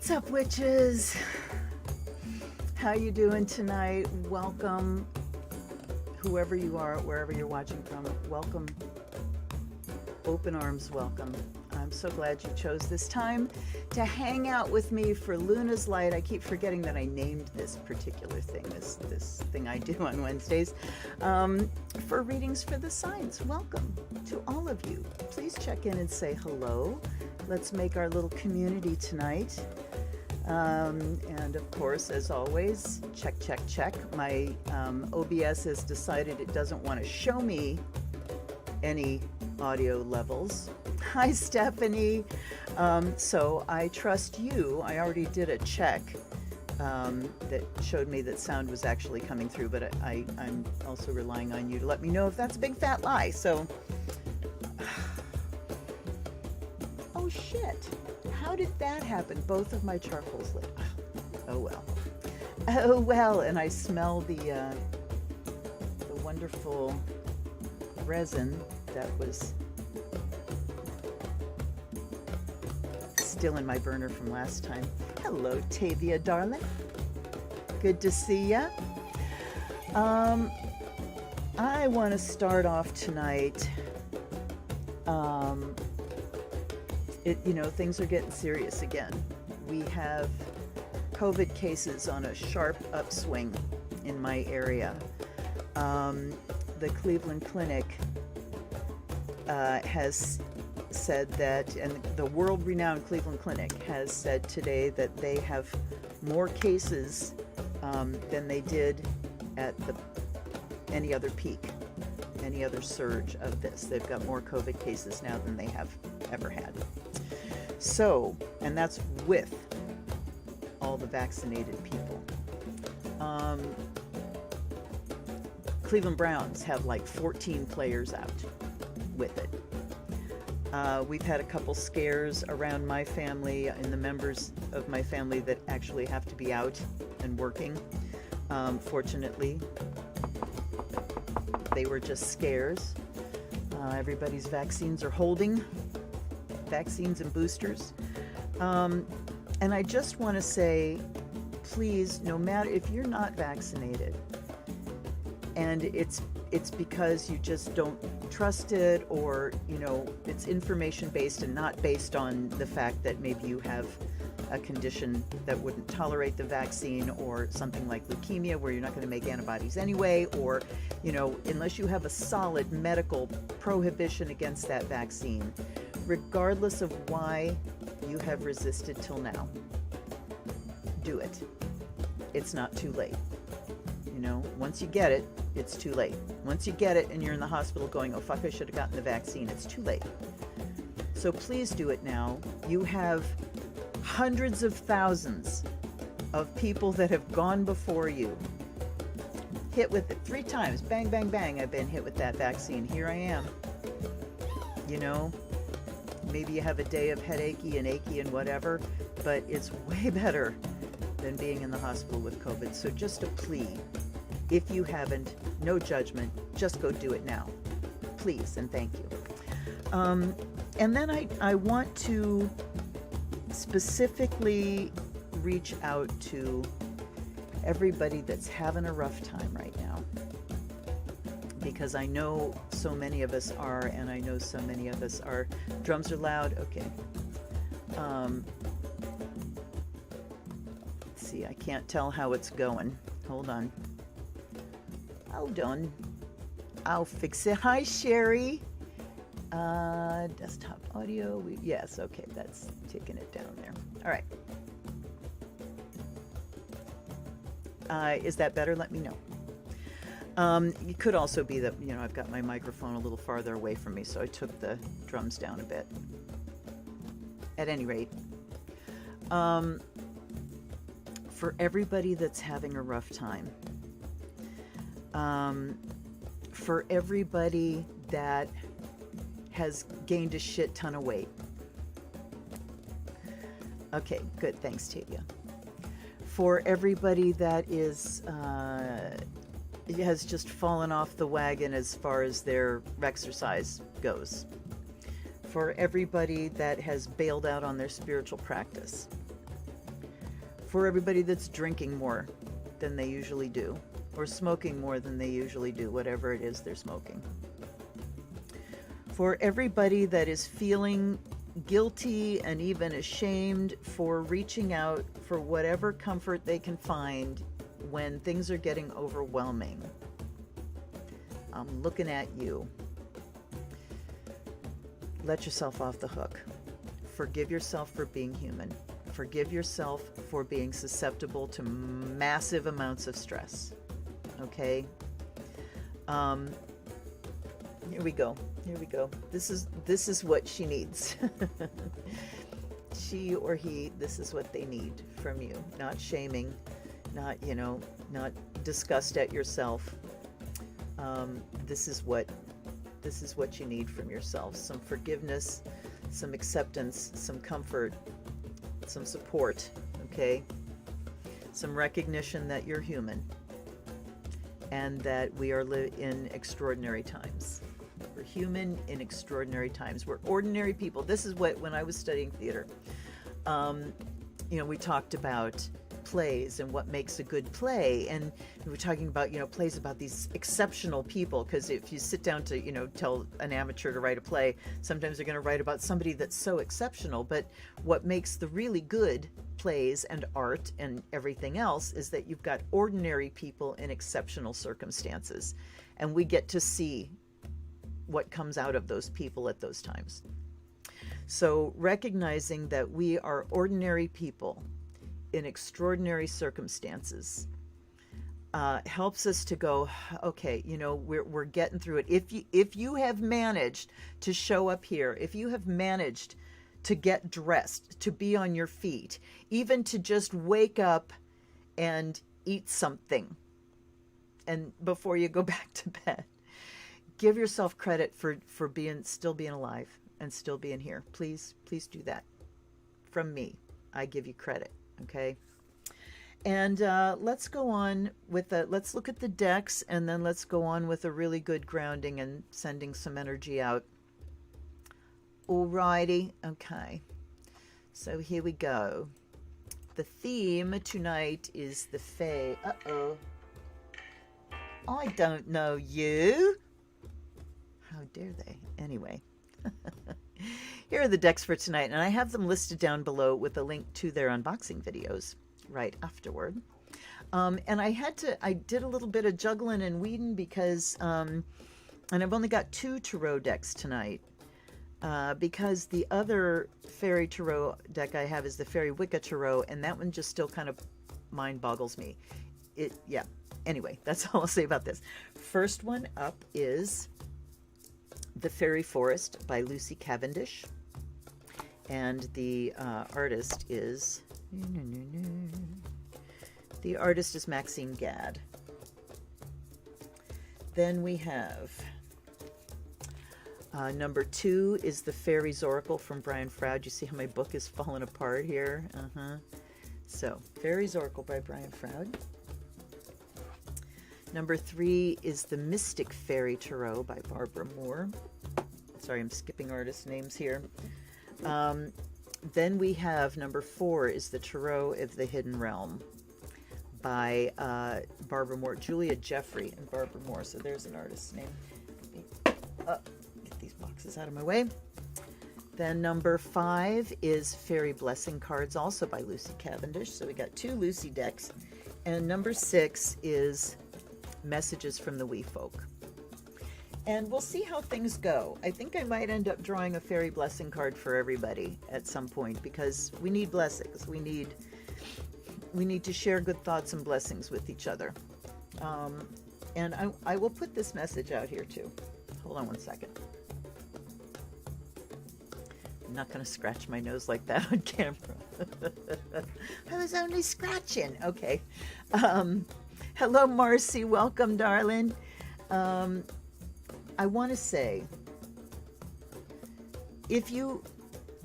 What's up, witches? How you doing tonight? Welcome, whoever you are, wherever you're watching from. Welcome. Open arms welcome. I'm so glad you chose this time to hang out with me for Luna's Light. I keep forgetting that I named this particular thing, this thing I do on Wednesdays, for readings for the signs. Welcome to all of you. Please check in and say hello. Let's make our little community tonight. And of course, as always, check. My OBS has decided it doesn't want to show me any audio levels. Hi, Stephanie. So I trust you. I already did a check that showed me that sound was actually coming through, but I'm also relying on you to let me know if that's a big fat lie. So, oh shit. How did that happen? Both of my charcoals lit. Oh well. Oh well, and I smell the wonderful resin that was still in my burner from last time. Hello, Tavia, darling. Good to see ya. I want to start off tonight. Things are getting serious again. We have COVID cases on a sharp upswing in my area. The Cleveland Clinic has said that, and the world-renowned Cleveland Clinic has said today that they have more cases than they did at any other peak, any other surge of this. They've got more COVID cases now than they have ever had. So, and that's with all the vaccinated people. Cleveland Browns have like 14 players out with it. We've had a couple scares around my family and the members of my family that actually have to be out and working. Fortunately, they were just scares. Everybody's vaccines are holding. Vaccines and boosters. And I just want to say, please, no matter if you're not vaccinated and it's because you just don't trust it, or it's information based and not based on the fact that maybe you have a condition that wouldn't tolerate the vaccine, or something like leukemia where you're not going to make antibodies anyway, or unless you have a solid medical prohibition against that vaccine, regardless of why you have resisted till now, do it. It's not too late. Once you get it, it's too late. Once you get it and you're in the hospital going, oh fuck, I should have gotten the vaccine, it's too late. So please do it now. You have hundreds of thousands of people that have gone before you, hit with it 3 times, bang, bang, bang, I've been hit with that vaccine. Here I am. Maybe you have a day of headachy and achy and whatever, but it's way better than being in the hospital with COVID. So just a plea, if you haven't, no judgment, just go do it now. Please and thank you. And then I want to specifically reach out to everybody that's having a rough time right now, because I know so many of us are, and I know so many of us are. Drums are loud. Okay. Let's see, I can't tell how it's going. Hold on. I'll fix it. Hi, Sherry. Desktop audio. Yes, okay, that's taking it down there. All right. Is that better? Let me know. It could also be that, I've got my microphone a little farther away from me, so I took the drums down a bit. At any rate, for everybody that's having a rough time, for everybody that has gained a shit ton of weight. Okay, good. Thanks, Tavia. For everybody that has just fallen off the wagon as far as their exercise goes. For everybody that has bailed out on their spiritual practice. For everybody that's drinking more than they usually do, or smoking more than they usually do, whatever it is they're smoking. For everybody that is feeling guilty and even ashamed for reaching out for whatever comfort they can find when things are getting overwhelming. I'm looking at you. Let yourself off the hook. Forgive yourself for being human. Forgive yourself for being susceptible to massive amounts of stress. Okay? Here we go. Here we go. This is what she needs. She or he, this is what they need from you. Not shaming, not, not disgust at yourself. This is what you need from yourself. Some forgiveness, some acceptance, some comfort, some support, okay? Some recognition that you're human and that we are in extraordinary times. We're human in extraordinary times. We're ordinary people. This is what, when I was studying theater, we talked about plays and what makes a good play, and we were talking about plays about these exceptional people, because if you sit down to tell an amateur to write a play, sometimes they're going to write about somebody that's so exceptional, but what makes the really good plays and art and everything else is that you've got ordinary people in exceptional circumstances, and we get to see what comes out of those people at those times. So recognizing that we are ordinary people in extraordinary circumstances helps us to go, okay, we're getting through it. If you have managed to show up here, if you have managed to get dressed, to be on your feet, even to just wake up and eat something, and before you go back to bed, give yourself credit for still being alive and still being here. Please do that. From me, I give you credit. Okay. And let's go on with let's look at the decks, and then let's go on with a really good grounding and sending some energy out. Alrighty. Okay. So here we go. The theme tonight is the Fae. Uh-oh. I don't know you. How dare they? Anyway. Here are the decks for tonight, and I have them listed down below with a link to their unboxing videos right afterward. And I did a little bit of juggling and weeding because, and I've only got 2 tarot decks tonight, because the other Fairy Tarot deck I have is the Fairy Wicca Tarot, and that one just still kind of mind boggles me. Yeah. Anyway, that's all I'll say about this. First one up is The Fairy Forest by Lucy Cavendish, and the artist is Maxine Gadd. Then we have number 2 is The Fairies Oracle from Brian Froud. You see how my book is falling apart here? So, Fairies Oracle by Brian Froud. Number 3 is The Mystic Fairy Tarot by Barbara Moore. Sorry, I'm skipping artist names here. Then we have number 4 is The Tarot of the Hidden Realm by Barbara Moore, Julia Jeffrey and Barbara Moore. So there's an artist's name. Get these boxes out of my way. Then number 5 is Fairy Blessing Cards, also by Lucy Cavendish. So we got 2 Lucy decks. And number 6 is Messages from the Wee Folk. And we'll see how things go. I think I might end up drawing a fairy blessing card for everybody at some point, because we need blessings. We need to share good thoughts and blessings with each other. And I will put this message out here too. Hold on one second. I'm not going to scratch my nose like that on camera. I was only scratching. Okay. Hello, Marcy. Welcome, darling. I want to say, if you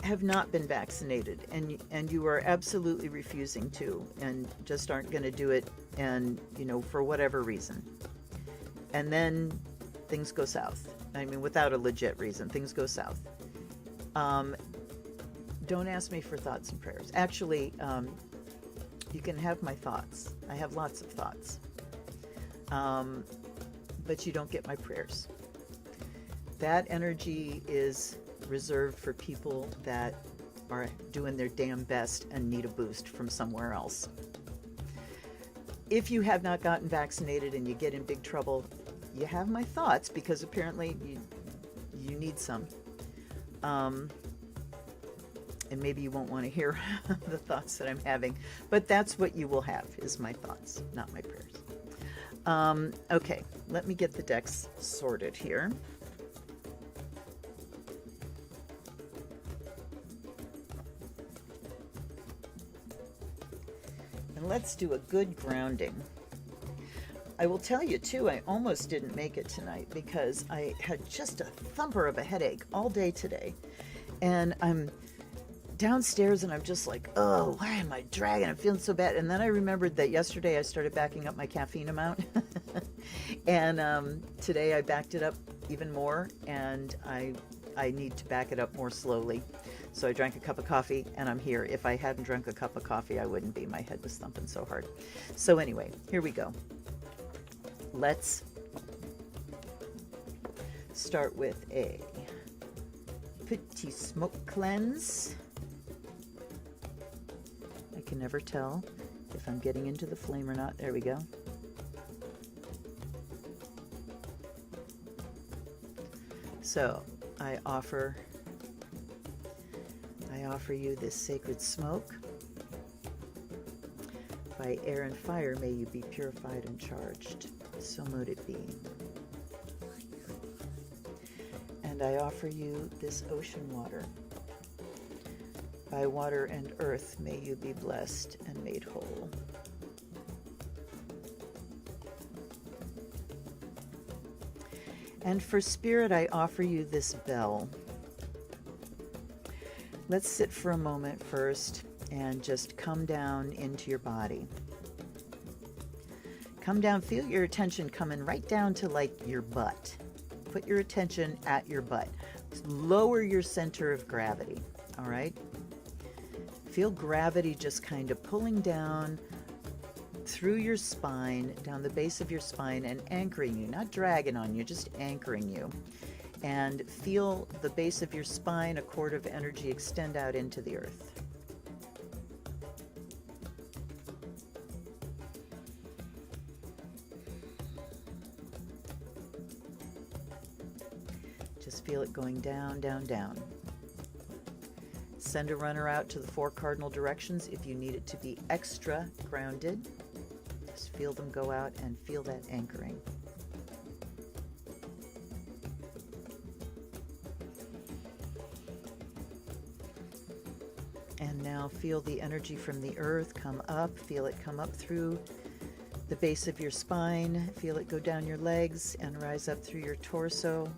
have not been vaccinated and you are absolutely refusing to and just aren't going to do it, and for whatever reason, and then things go south, I mean without a legit reason, things go south, don't ask me for thoughts and prayers. Actually, You can have my thoughts. I have lots of thoughts. But you don't get my prayers. That energy is reserved for people that are doing their damn best and need a boost from somewhere else. If you have not gotten vaccinated and you get in big trouble, you have my thoughts, because apparently you need some. And maybe you won't want to hear the thoughts that I'm having, but that's what you will have, is my thoughts, not my prayers. Okay, let me get the decks sorted here. And let's do a good grounding. I will tell you too, I almost didn't make it tonight because I had just a thumper of a headache all day today. And I'm downstairs and I'm just like, oh, why am I dragging? I'm feeling so bad. And then I remembered that yesterday I started backing up my caffeine amount. And today I backed it up even more, and I need to back it up more slowly. So I drank a cup of coffee and I'm here. If I hadn't drunk a cup of coffee, I wouldn't be. My head was thumping so hard. So anyway, here we go. Let's start with a petit smoke cleanse. I can never tell if I'm getting into the flame or not. There we go. So I offer you this sacred smoke. By air and fire may you be purified and charged. So mote it be. And I offer you this ocean water. By water and earth may you be blessed and made whole. And for spirit, I offer you this bell. Let's sit for a moment first and just come down into your body. Come down, feel your attention coming right down to like your butt. Put your attention at your butt. Lower your center of gravity, all right? Feel gravity just kind of pulling down through your spine, down the base of your spine, and anchoring you, not dragging on you, just anchoring you. And feel the base of your spine, a cord of energy, extend out into the earth. Just feel it going down, down, down. Send a runner out to the 4 cardinal directions if you need it to be extra grounded. Just feel them go out and feel that anchoring. And now feel the energy from the earth come up. Feel it come up through the base of your spine. Feel it go down your legs and rise up through your torso.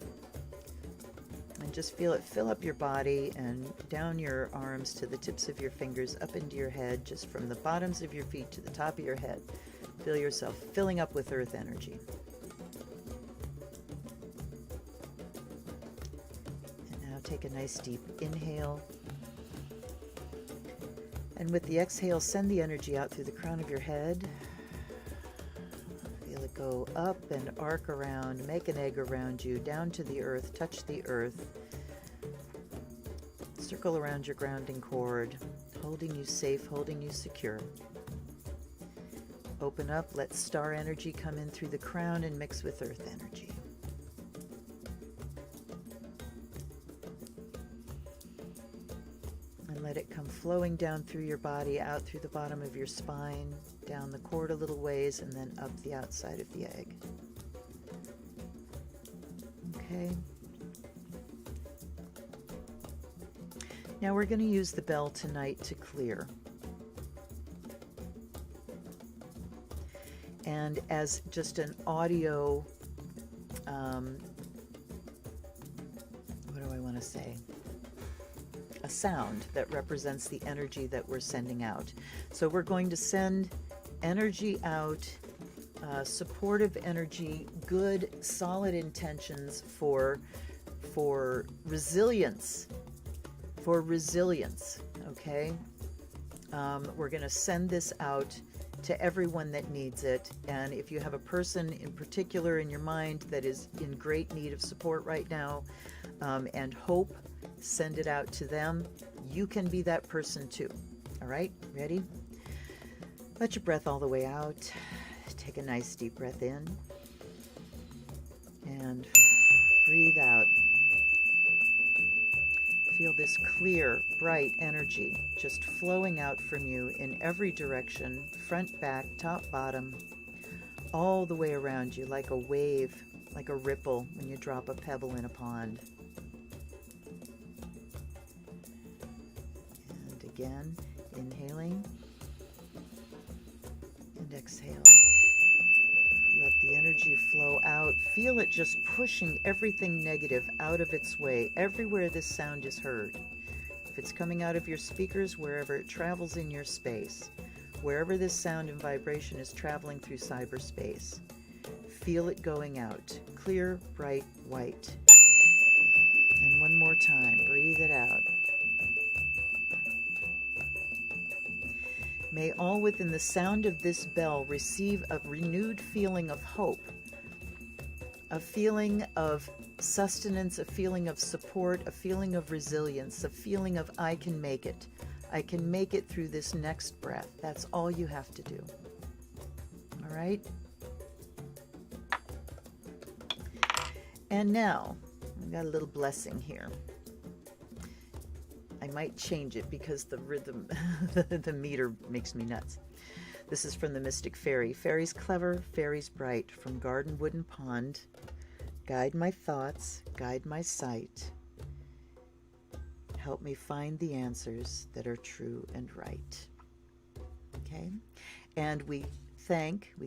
And just feel it fill up your body and down your arms to the tips of your fingers, up into your head, just from the bottoms of your feet to the top of your head. Feel yourself filling up with earth energy. And now take a nice deep inhale. And with the exhale, send the energy out through the crown of your head. Feel it go up and arc around, make an egg around you, down to the earth, touch the earth. Circle around your grounding cord, holding you safe, holding you secure. Open up, let star energy come in through the crown and mix with earth energy. And let it come flowing down through your body, out through the bottom of your spine, down the cord a little ways, and then up the outside of the egg. Okay. Now we're going to use the bell tonight to clear. And as just an audio, what do I want to say? A sound that represents the energy that we're sending out. So we're going to send energy out, supportive energy, good, solid intentions for resilience, okay? We're going to send this out to everyone that needs it. And if you have a person in particular in your mind that is in great need of support right now, and hope, send it out to them. You can be that person too. All right, ready? Let your breath all the way out. Take a nice deep breath in and breathe out. Feel this clear, bright energy just flowing out from you in every direction, front, back, top, bottom, all the way around you, like a wave, like a ripple when you drop a pebble in a pond. And again, inhaling and exhale. Let the energy flow out. Feel it just pushing everything negative out of its way, everywhere this sound is heard. If it's coming out of your speakers, wherever it travels in your space, wherever this sound and vibration is traveling through cyberspace, feel it going out. Clear, bright, white. And one more time, breathe it out. May all within the sound of this bell receive a renewed feeling of hope, a feeling of sustenance, a feeling of support, a feeling of resilience, a feeling of I can make it. I can make it through this next breath. That's all you have to do. All right? And now, I've got a little blessing here. I might change it because the rhythm, the meter makes me nuts. This is from the Mystic Fairy. Fairies clever, fairies bright, from garden, wood, and pond. Guide my thoughts, guide my sight. Help me find the answers that are true and right. Okay? And we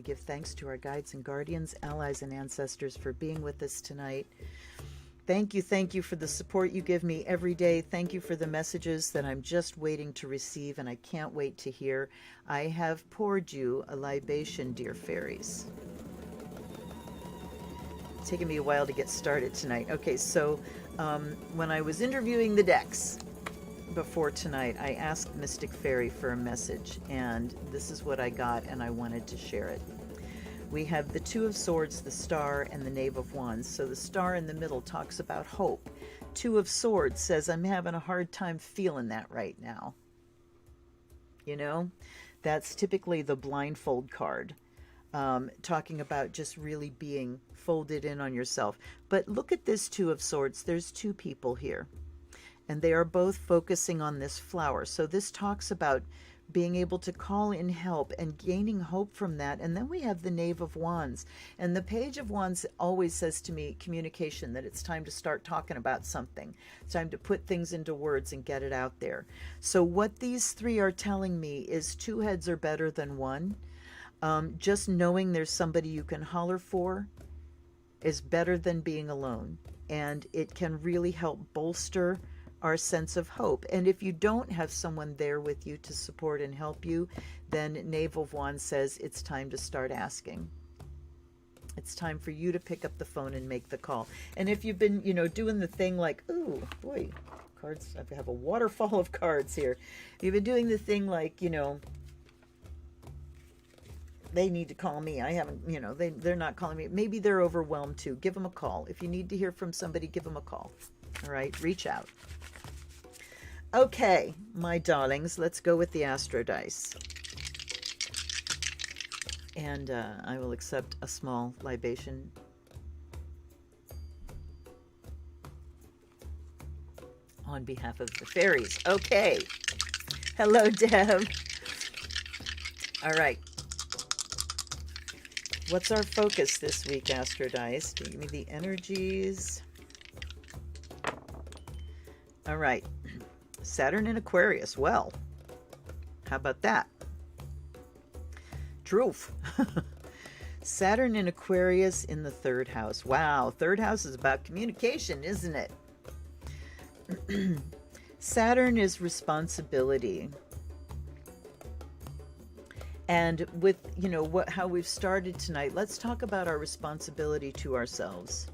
give thanks to our guides and guardians, allies and ancestors for being with us tonight. Thank you for the support you give me every day. Thank you for the messages that I'm just waiting to receive and I can't wait to hear. I have poured you a libation, dear fairies. It's taken me a while to get started tonight. Okay, so when I was interviewing the decks before tonight, I asked Mystic Fairy for a message, and this is what I got, and I wanted to share it. We have the Two of Swords, the Star, and the Knave of Wands. So the Star in the middle talks about hope. Two of Swords says, I'm having a hard time feeling that right now. You know, that's typically the blindfold card, talking about just really being folded in on yourself. But look at this Two of Swords. There's two people here, and they are both focusing on this flower. So this talks about being able to call in help and gaining hope from that. And then we have the Knave of Wands. And the Page of Wands always says to me, communication, that it's time to start talking about something. It's time to put things into words and get it out there. So what these three are telling me is two heads are better than one. Just knowing there's somebody you can holler for is better than being alone. And it can really help bolster our sense of hope. And if you don't have someone there with you to support and help you, then Knave of Wands says it's time to start asking. It's time for you to pick up the phone and make the call. And if you've been, doing the thing like, ooh, boy, cards, I have a waterfall of cards here. If you've been doing the thing like, they need to call me. I haven't, they're not calling me. Maybe they're overwhelmed too. Give them a call. If you need to hear from somebody, give them a call. All right, reach out. Okay, my darlings, let's go with the Astrodice. And I will accept a small libation. On behalf of the fairies. Okay. Hello, Deb. All right. What's our focus this week, Astrodice? Give me the energies. All right. Saturn in Aquarius. Well, how about that? Truth. Saturn in Aquarius in the third house. Wow, third house is about communication, isn't it? Saturn is responsibility. And with, how we've started tonight, let's talk about our responsibility to ourselves.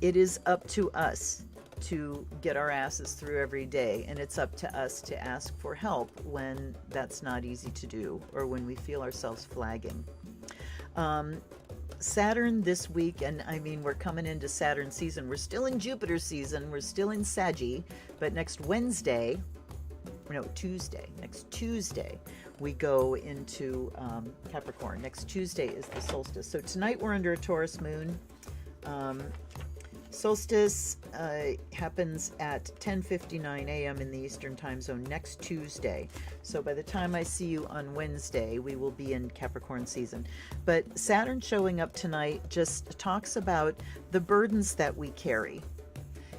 It is up to us to get our asses through every day, and it's up to us to ask for help when that's not easy to do, or when we feel ourselves flagging. Saturn this week, and I mean, we're coming into Saturn season. We're still in Jupiter season. We're still in Saggy, but next Tuesday, we go into Capricorn. Next Tuesday is the solstice. So tonight we're under a Taurus moon. Solstice happens at 10:59 a.m. in the Eastern time zone next Tuesday. So by the time I see you on Wednesday, we will be in Capricorn season. But Saturn showing up tonight just talks about the burdens that we carry.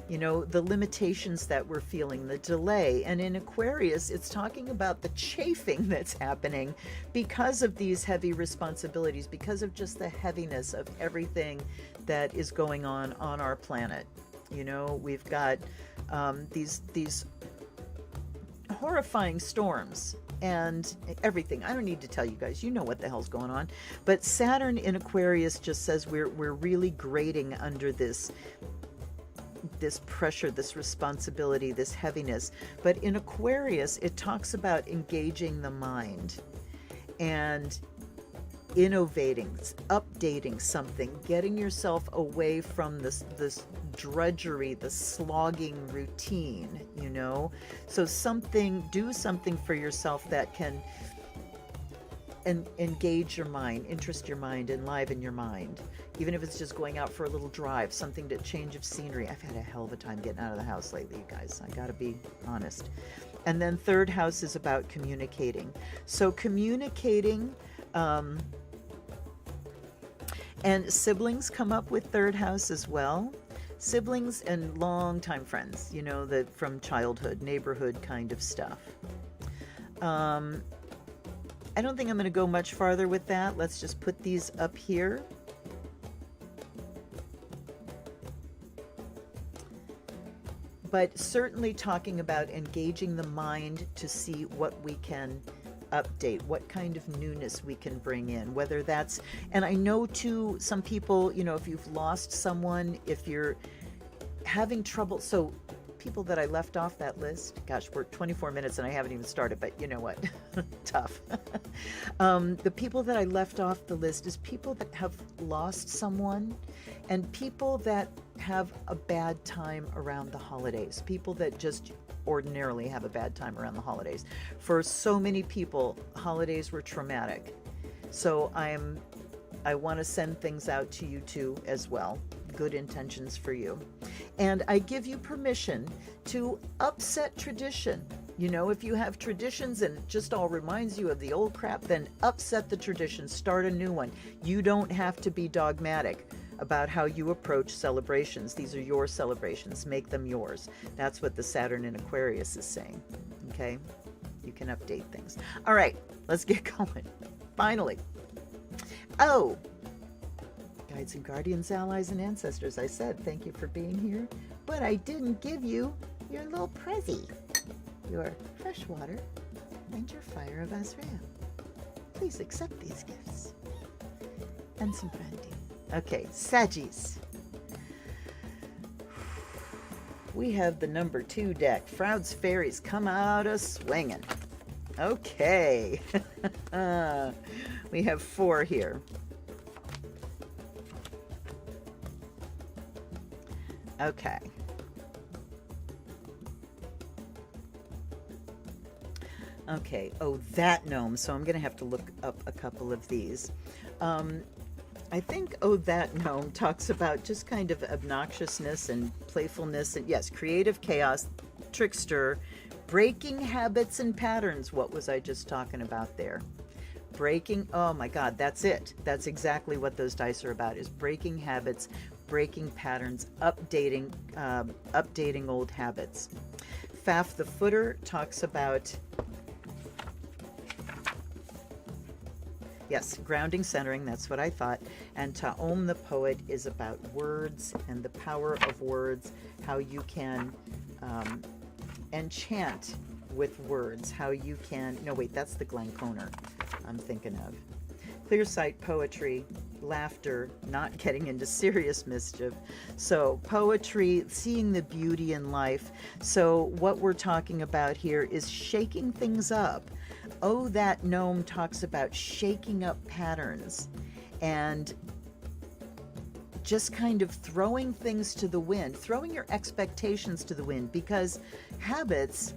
You know, the limitations that we're feeling, the delay. And in Aquarius, it's talking about the chafing that's happening because of these heavy responsibilities, because of just the heaviness of everything that is going on our planet. You know, we've got these horrifying storms and everything. I don't need to tell you guys, you know what the hell's going on. But Saturn in Aquarius just says we're really grating under this pressure, this responsibility, this heaviness. But in Aquarius, it talks about engaging the mind and innovating, updating something, getting yourself away from this drudgery, the slogging routine, you know. So do something for yourself that can engage your mind, interest your mind, enliven your mind. Even if it's just going out for a little drive, something to change of scenery. I've had a hell of a time getting out of the house lately, you guys. I gotta be honest. And then third house is about communicating. So communicating, and siblings come up with third house as well. Siblings and longtime friends, you know, from childhood, neighborhood kind of stuff. I don't think I'm going to go much farther with that. Let's just put these up here. But certainly talking about engaging the mind to see what we can update, what kind of newness we can bring in, whether that's, and I know too, some people, you know, if you've lost someone, if you're having trouble, so people that I left off that list, gosh, we're 24 minutes and I haven't even started, but you know what, tough. The people that I left off the list is people that have lost someone, and people that have a bad time around the holidays, people that just ordinarily have a bad time around the holidays. For so many people, holidays were traumatic. So I want to send things out to you too as well. Good intentions for you. And I give you permission to upset tradition. You know, if you have traditions and it just all reminds you of the old crap, then upset the tradition, start a new one. You don't have to be dogmatic about how you approach celebrations. These are your celebrations. Make them yours. That's what the Saturn in Aquarius is saying. Okay? You can update things. All right, let's get going. Finally. Oh, guides and guardians, allies and ancestors. I said thank you for being here, but I didn't give you your little prezzy, your fresh water and your fire of Azrael. Please accept these gifts and some brandy. Okay, Saggies. We have the number 2 deck. Froud's Faeries come out a swinging. Okay. We have 4 here. Okay. Okay. Oh, that gnome. So I'm going to have to look up a couple of these. I think, oh, that gnome talks about just kind of obnoxiousness and playfulness and, yes, creative chaos, trickster, breaking habits and patterns. What was I just talking about there? Breaking, oh my God, that's it. That's exactly what those dice are about, is breaking habits, breaking patterns, updating old habits. Faf the Footer talks about, yes, grounding, centering, that's what I thought. And Taom the Poet is about words and the power of words, how you can enchant with words, how you can, no wait, that's the Glenconer I'm thinking of. Clear Sight Poetry laughter, not getting into serious mischief. So poetry, seeing the beauty in life. So what we're talking about here is shaking things up. Oh, that gnome talks about shaking up patterns and just kind of throwing things to the wind, throwing your expectations to the wind, because habits,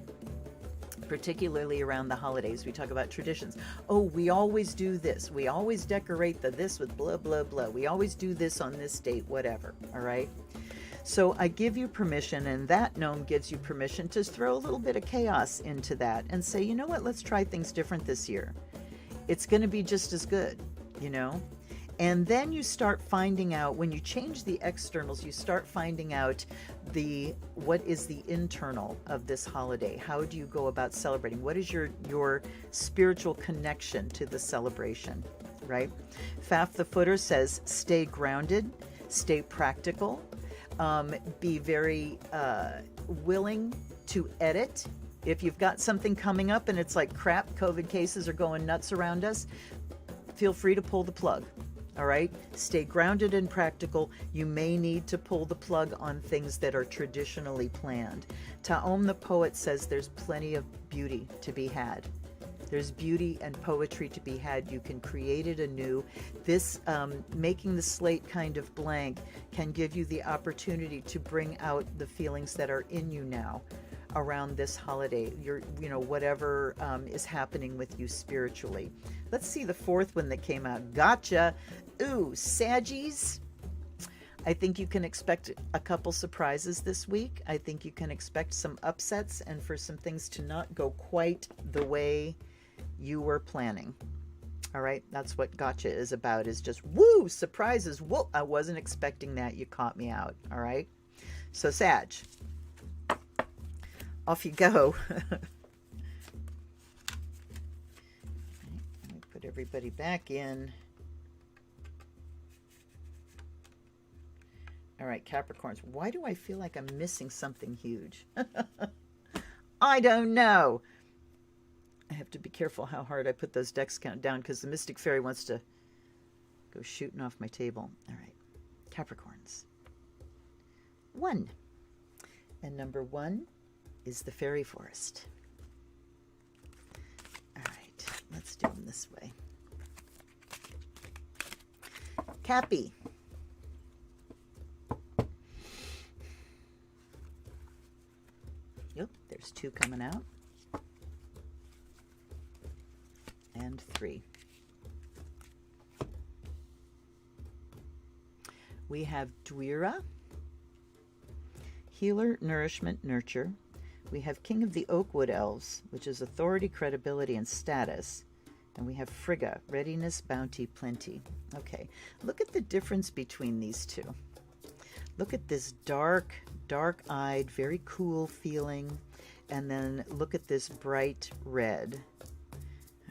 particularly around the holidays, we talk about traditions. Oh, we always do this. We always decorate this with blah, blah, blah. We always do this on this date, whatever. All right. So I give you permission, and that gnome gives you permission to throw a little bit of chaos into that and say, you know what, let's try things different this year. It's going to be just as good, you know? And then you start finding out, when you change the externals, you start finding out what is the internal of this holiday. How do you go about celebrating? What is your spiritual connection to the celebration, right? Faf the Footer says, stay grounded, stay practical, be very willing to edit. If you've got something coming up and it's like, crap, COVID cases are going nuts around us, feel free to pull the plug. All right, stay grounded and practical. You may need to pull the plug on things that are traditionally planned. Taom the poet says there's plenty of beauty to be had. There's beauty and poetry to be had. You can create it anew. This making the slate kind of blank can give you the opportunity to bring out the feelings that are in you now around this holiday, whatever is happening with you spiritually. Let's see the fourth one that came out. Gotcha. Ooh, Saggies. I think you can expect a couple surprises this week. I think you can expect some upsets and for some things to not go quite the way you were planning. All right, that's what gotcha is about, is just woo, surprises. Whoa, I wasn't expecting that. You caught me out. All right. So Sag, off you go. Let me put everybody back in. All right, Capricorns. Why do I feel like I'm missing something huge? I don't know. I have to be careful how hard I put those decks count down because the Mystic Fairy wants to go shooting off my table. All right, Capricorns. 1. And number 1 is the Fairy Forest. All right, let's do them this way. Cappy. Yep, there's 2 coming out. And 3. We have Dwira, Healer, Nourishment, Nurture. We have King of the Oakwood Elves, which is authority, credibility, and status. And we have Frigga, Readiness, Bounty, Plenty. Okay, look at the difference between these two. Look at this dark, dark-eyed, very cool feeling. And then look at this bright red.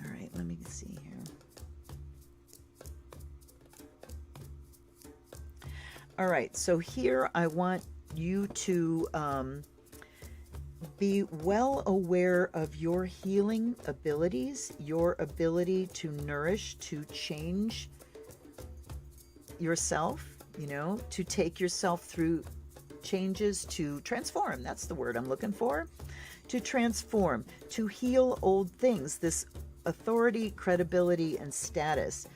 All right, let me see here. All right, so here I want you to be well aware of your healing abilities, your ability to nourish, to change yourself, to take yourself through changes, to transform. That's the word I'm looking for. To transform, to heal old things. This authority, credibility, and status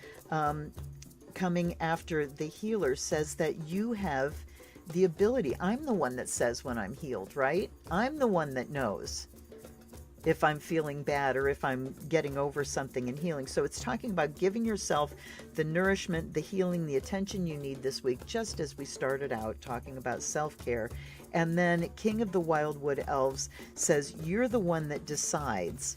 coming after the healer says that you have the ability. I'm the one that says when I'm healed, right? I'm the one that knows if I'm feeling bad or if I'm getting over something and healing. So it's talking about giving yourself the nourishment, the healing, the attention you need this week, just as we started out talking about self-care. And then King of the Wildwood Elves says you're the one that decides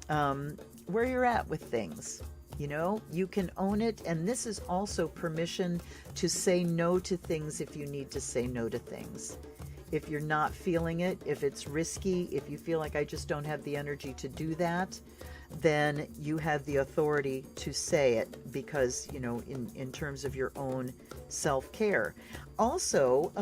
where you're at with things. You can own it. And this is also permission to say no to things if you need to say no to things. If you're not feeling it, if it's risky, if you feel like I just don't have the energy to do that, then you have the authority to say it because, in terms of your own self-care. Also,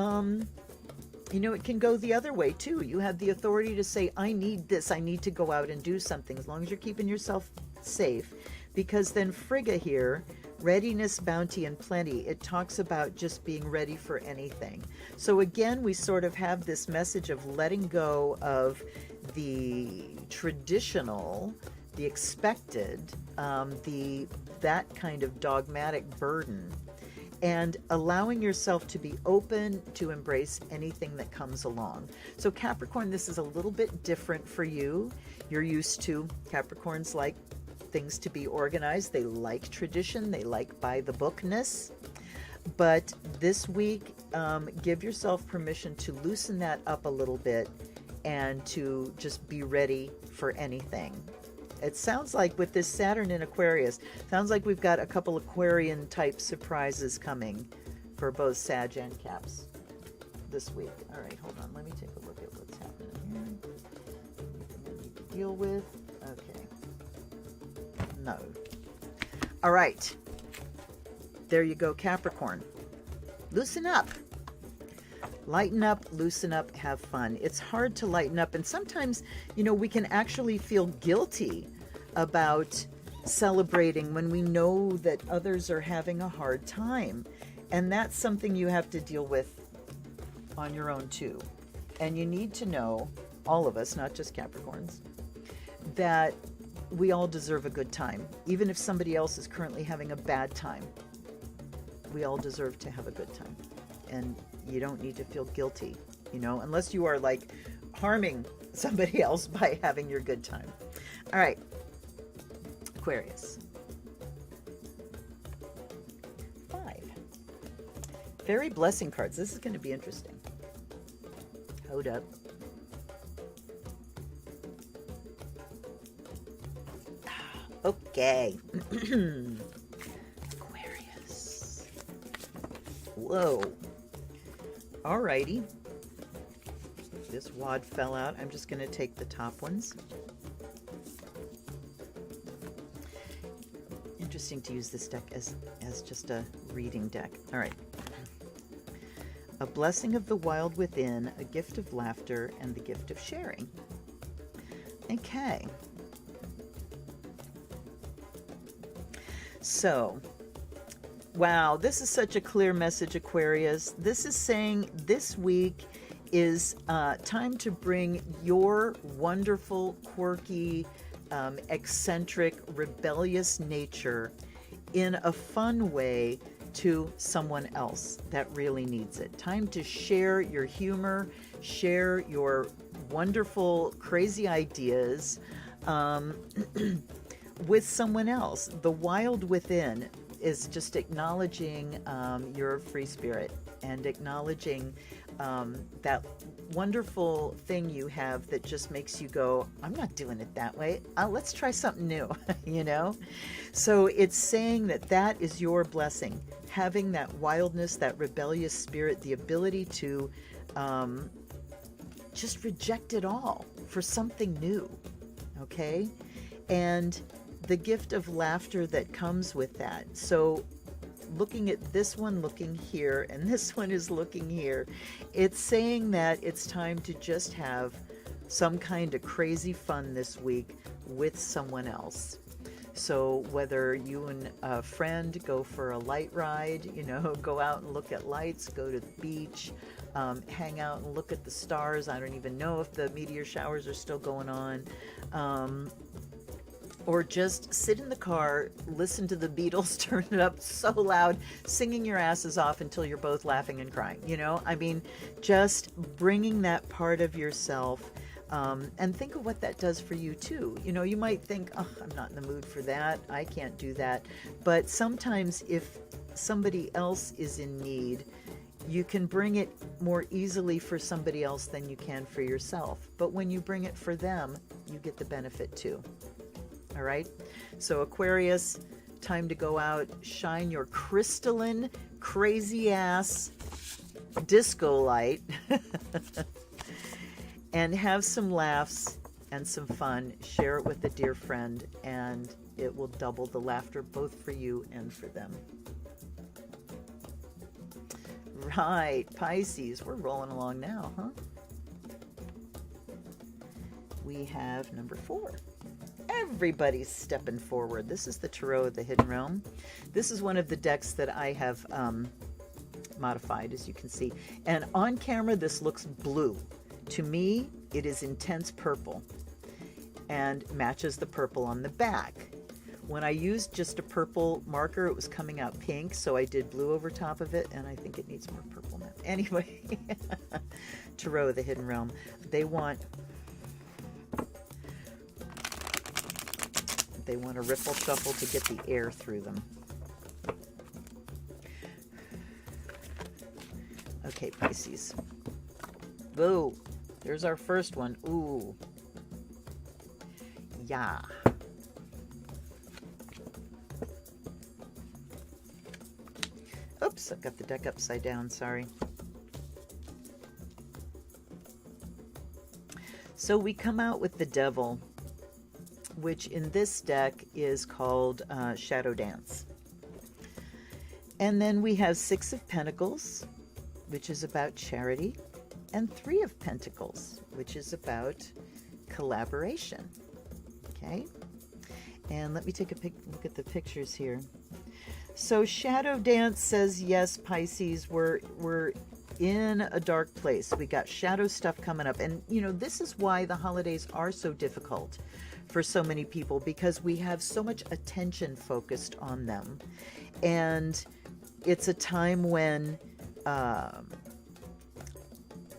it can go the other way too. You have the authority to say, I need this. I need to go out and do something, as long as you're keeping yourself safe. Because then Frigga here Readiness, bounty, and plenty. It talks about just being ready for anything. So again, we sort of have this message of letting go of the traditional, the expected, that kind of dogmatic burden, and allowing yourself to be open to embrace anything that comes along. So Capricorn, this is a little bit different for you. You're used to, Capricorns like things to be organized. They like tradition. They like by the bookness. But this week, give yourself permission to loosen that up a little bit and to just be ready for anything. It sounds like with this Saturn in Aquarius, sounds like we've got a couple Aquarian type surprises coming for both Sag and Caps this week. All right, hold on. Let me take a look at what's happening here. Anything I need to deal with? Okay. No. All right. There you go, Capricorn. Loosen up. Lighten up, loosen up, have fun. It's hard to lighten up. And sometimes, you know, we can actually feel guilty about celebrating when we know that others are having a hard time. And that's something you have to deal with on your own too. And you need to know, all of us, not just Capricorns, that we all deserve a good time. Even if somebody else is currently having a bad time, we all deserve to have a good time. And you don't need to feel guilty, you know, unless you are like harming somebody else by having your good time. All right, Aquarius. 5. Fairy blessing cards. This is going to be interesting. Hold up. Okay. Aquarius. Whoa. Alrighty. This wad fell out. I'm just going to take the top ones. Interesting to use this deck as just a reading deck. All right. A blessing of the wild within, a gift of laughter, and the gift of sharing. Okay. So, wow, this is such a clear message, Aquarius. This is saying this week is time to bring your wonderful, quirky, eccentric, rebellious nature in a fun way to someone else that really needs it. Time to share your humor, share your wonderful, crazy ideas with someone else. The wild within is just acknowledging your free spirit and acknowledging that wonderful thing you have that just makes you go, I'm not doing it that way. Let's try something new, you know? So it's saying that that is your blessing, having that wildness, that rebellious spirit, the ability to just reject it all for something new, okay? And the gift of laughter that comes with that. So looking at this one looking here and this one is looking here, it's saying that it's time to just have some kind of crazy fun this week with someone else. So whether you and a friend go for a light ride, you know, go out and look at lights, go to the beach, hang out and look at the stars. I don't even know if the meteor showers are still going on. Or just sit in the car, listen to the Beatles, turn it up so loud, singing your asses off until you're both laughing and crying. You know, I mean, just bringing that part of yourself, and think of what that does for you too. You know, you might think, oh, I'm not in the mood for that. I can't do that. But sometimes if somebody else is in need, you can bring it more easily for somebody else than you can for yourself. But when you bring it for them, you get the benefit too. All right, so Aquarius, time to go out, shine your crystalline, crazy ass disco light and have some laughs and some fun. Share it with a dear friend and it will double the laughter both for you and for them. Right, Pisces, we're rolling along now, huh? We have number 4. Everybody's stepping forward. This is the Tarot of the Hidden Realm. This is one of the decks that I have modified, as you can see. And on camera, this looks blue. To me, it is intense purple and matches the purple on the back. When I used just a purple marker, it was coming out pink, so I did blue over top of it, and I think it needs more purple now. Anyway, Tarot of the Hidden Realm. They want a ripple shuffle to get the air through them. Okay, Pisces. Whoa, there's our first one. Ooh. Yeah. Oops, I've got the deck upside down, sorry. So we come out with the Devil, which in this deck is called Shadow Dance. And then we have Six of Pentacles, which is about charity, and Three of Pentacles, which is about collaboration. Okay? And let me take a look at the pictures here. So Shadow Dance says, yes, Pisces, we're in a dark place. We got shadow stuff coming up. And, you know, this is why the holidays are so difficult for so many people, because we have so much attention focused on them. And it's a time when,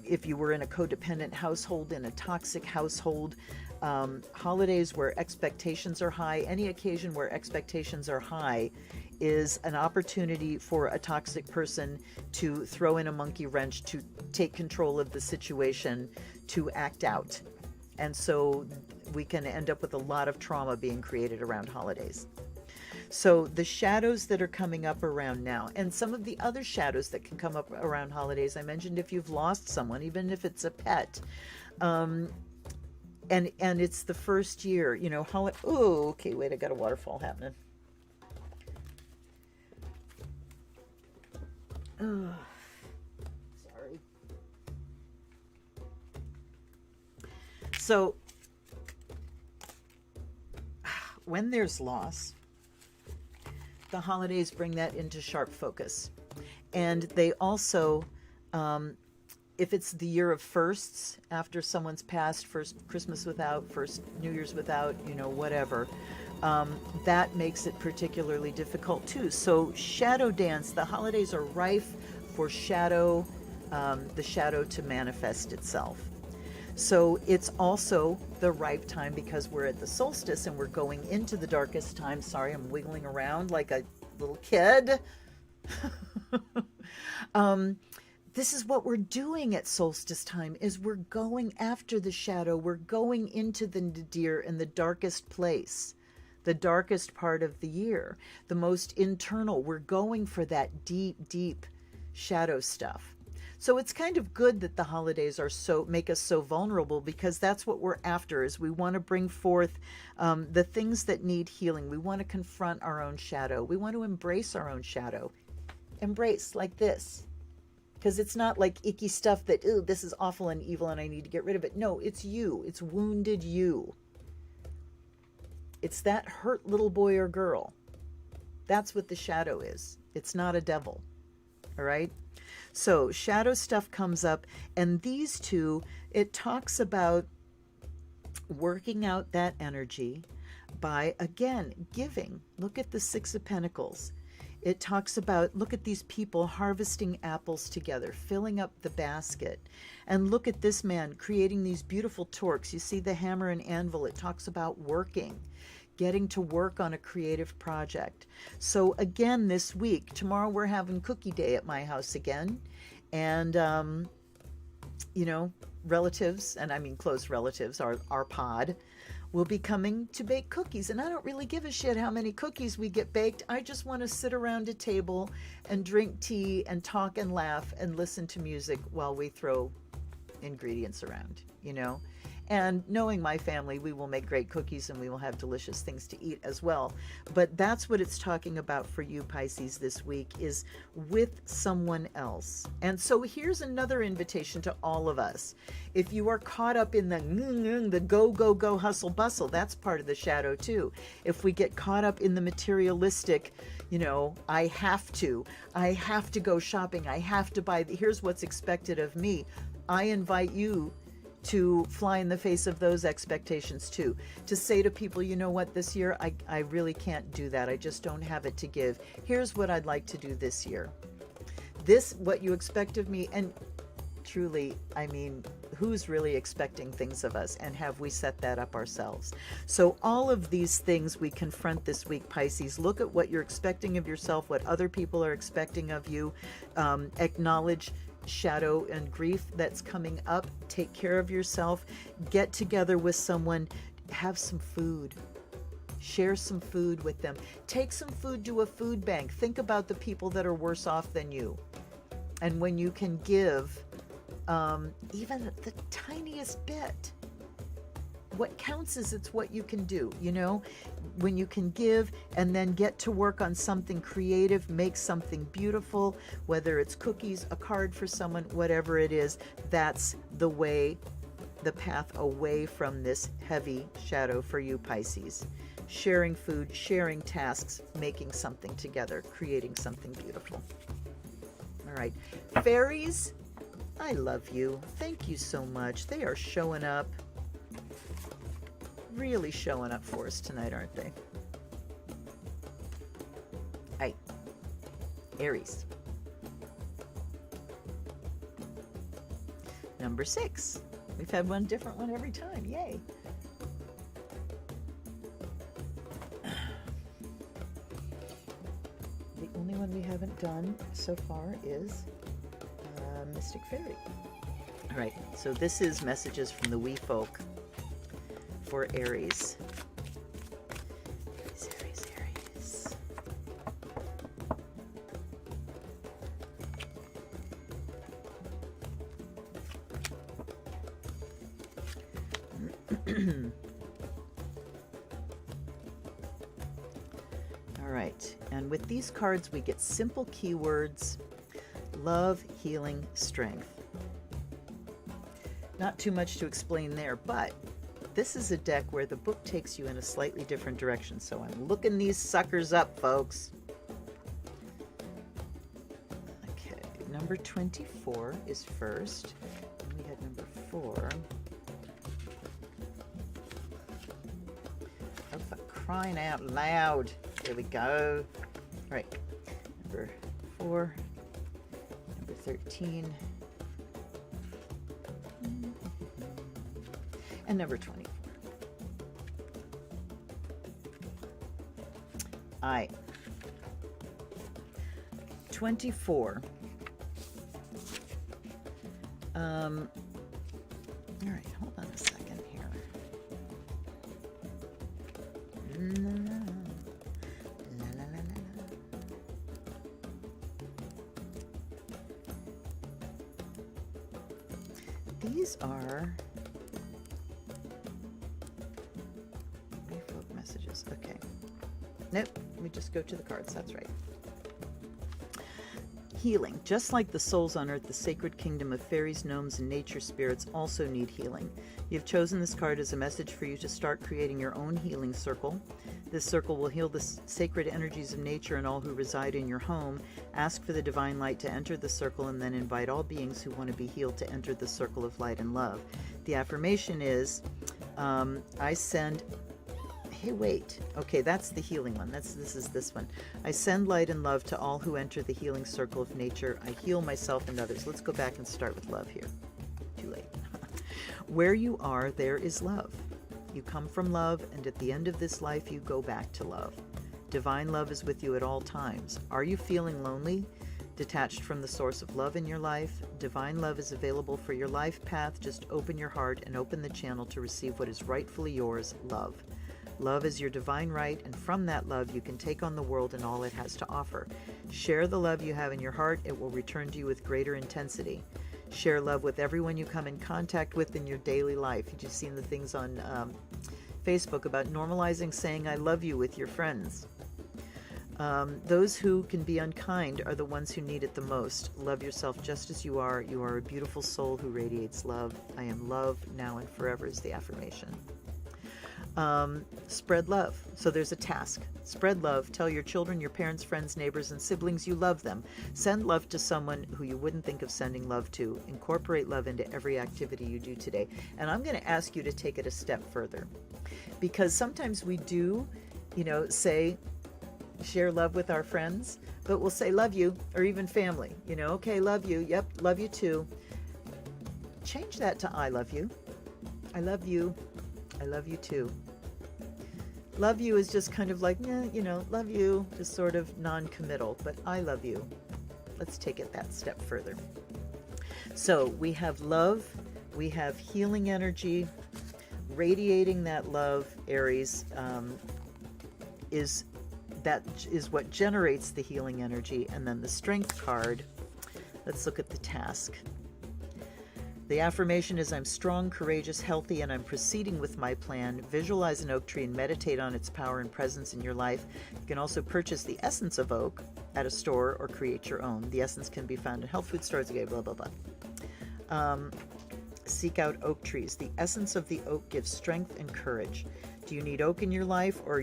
if you were in a codependent household, in a toxic household, holidays where expectations are high, any occasion where expectations are high is an opportunity for a toxic person to throw in a monkey wrench, to take control of the situation, to act out. And so we can end up with a lot of trauma being created around holidays. So the shadows that are coming up around now, and some of the other shadows that can come up around holidays, I mentioned if you've lost someone, even if it's a pet, and it's the first year, you know, oh, okay, wait, I got a waterfall happening. Oh, sorry. So when there's loss, the holidays bring that into sharp focus. And they also, if it's the year of firsts, after someone's passed, first Christmas without, first New Year's without, you know, whatever, that makes it particularly difficult too. So Shadow Dance, the holidays are rife for shadow, the shadow to manifest itself. So it's also the ripe time because we're at the solstice and we're going into the darkest time. Sorry, I'm wiggling around like a little kid. This is what we're doing at solstice time, is we're going after the shadow. We're going into the nadir in the darkest place, the darkest part of the year, the most internal. We're going for that deep, deep shadow stuff. So it's kind of good that the holidays are make us so vulnerable, because that's what we're after, is we want to bring forth the things that need healing. We want to confront our own shadow. We want to embrace our own shadow. Embrace like this. Because it's not like icky stuff that, ooh, this is awful and evil and I need to get rid of it. No, it's you. It's wounded you. It's that hurt little boy or girl. That's what the shadow is. It's not a devil. All right? So shadow stuff comes up, and these two, it talks about working out that energy by, again, giving. Look at the Six of Pentacles. It talks about, look at these people harvesting apples together, filling up the basket. And look at this man creating these beautiful torques. You see the hammer and anvil. It talks about working, getting to work on a creative project. So again, this week, tomorrow we're having cookie day at my house again. And, you know, relatives, and I mean close relatives, our pod, will be coming to bake cookies. And I don't really give a shit how many cookies we get baked. I just want to sit around a table and drink tea and talk and laugh and listen to music while we throw ingredients around, you know. And knowing my family, we will make great cookies and we will have delicious things to eat as well. But that's what it's talking about for you, Pisces, this week, is with someone else. And so here's another invitation to all of us. If you are caught up in the go, go, go, hustle, bustle, that's part of the shadow too. If we get caught up in the materialistic, I have to go shopping, I have to buy, here's what's expected of me. I invite you to fly in the face of those expectations too. To say to people, you know what, this year I really can't do that. I just don't have it to give. Here's what I'd like to do this year. This, what you expect of me, and truly, I mean, who's really expecting things of us, and have we set that up ourselves? So all of these things we confront this week, Pisces. Look at what you're expecting of yourself, what other people are expecting of you. Acknowledge shadow and grief that's coming up. Take care of yourself. Get together with someone. Have some food. Share some food with them. Take some food to a food bank. Think about the people that are worse off than you. And when you can give even the tiniest bit, what counts is it's what you can do, when you can give and then get to work on something creative, make something beautiful, whether it's cookies, a card for someone, whatever it is. That's the way, the path away from this heavy shadow for you, Pisces. Sharing food, sharing tasks, making something together, creating something beautiful. All right, Fairies, I love you. Thank you so much. They are showing up. Really showing up for us tonight, aren't they? Hi, Aries. Number 6. We've had one different one every time. Yay. The only one we haven't done so far is Mystic Fairy. All right, so this is messages from the wee folk for Aries. Aries. All right, and with these cards we get simple keywords: love, healing, strength. Not too much to explain there, but this is a deck where the book takes you in a slightly different direction. So I'm looking these suckers up, folks. Okay, number 24 is first. And we had number 4. Oh, for crying out loud. There we go. All right, number 4, number 13. And number 24. I 24. All right, hold on a second here. La, la, la, la, la. These are messages. Okay. Nope. We just go to the cards. That's right. Healing. Just like the souls on Earth, the sacred kingdom of fairies, gnomes, and nature spirits also need healing. You've chosen this card as a message for you to start creating your own healing circle. This circle will heal the sacred energies of nature and all who reside in your home. Ask for the divine light to enter the circle, and then invite all beings who want to be healed to enter the circle of light and love. The affirmation is, I send... Hey, wait. Okay, that's the healing one. This is this one. I send light and love to all who enter the healing circle of nature. I heal myself and others. Let's go back and start with love here. Too late. Where you are, there is love. You come from love, and at the end of this life, you go back to love. Divine love is with you at all times. Are you feeling lonely? Detached from the source of love in your life? Divine love is available for your life path. Just open your heart and open the channel to receive what is rightfully yours, love. Love is your divine right, and from that love you can take on the world and all it has to offer. Share the love you have in your heart. It will return to you with greater intensity. Share love with everyone you come in contact with in your daily life. You've just seen the things on Facebook about normalizing saying I love you with your friends. Those who can be unkind are the ones who need it the most. Love yourself just as you are. You are a beautiful soul who radiates love. I am love now and forever is the affirmation. Spread love. So there's a task. Spread love. Tell your children, your parents, friends, neighbors, and siblings you love them. Send love to someone who you wouldn't think of sending love to. Incorporate love into every activity you do today. And I'm going to ask you to take it a step further, because sometimes we do, say, share love with our friends, but we'll say love you, or even family, okay, love you. Yep, love you too. Change that to I love you. I love you. I love you too. Love you is just kind of like, love you, just sort of non-committal, but I love you. Let's take it that step further. So we have love, we have healing energy, radiating that love, Aries, that is what generates the healing energy. And then the strength card, let's look at the task. The affirmation is I'm strong, courageous, healthy, and I'm proceeding with my plan. Visualize an oak tree and meditate on its power and presence in your life. You can also purchase the essence of oak at a store or create your own. The essence can be found in health food stores, okay, blah, blah, blah. Seek out oak trees. The essence of the oak gives strength and courage. Do you need oak in your life, or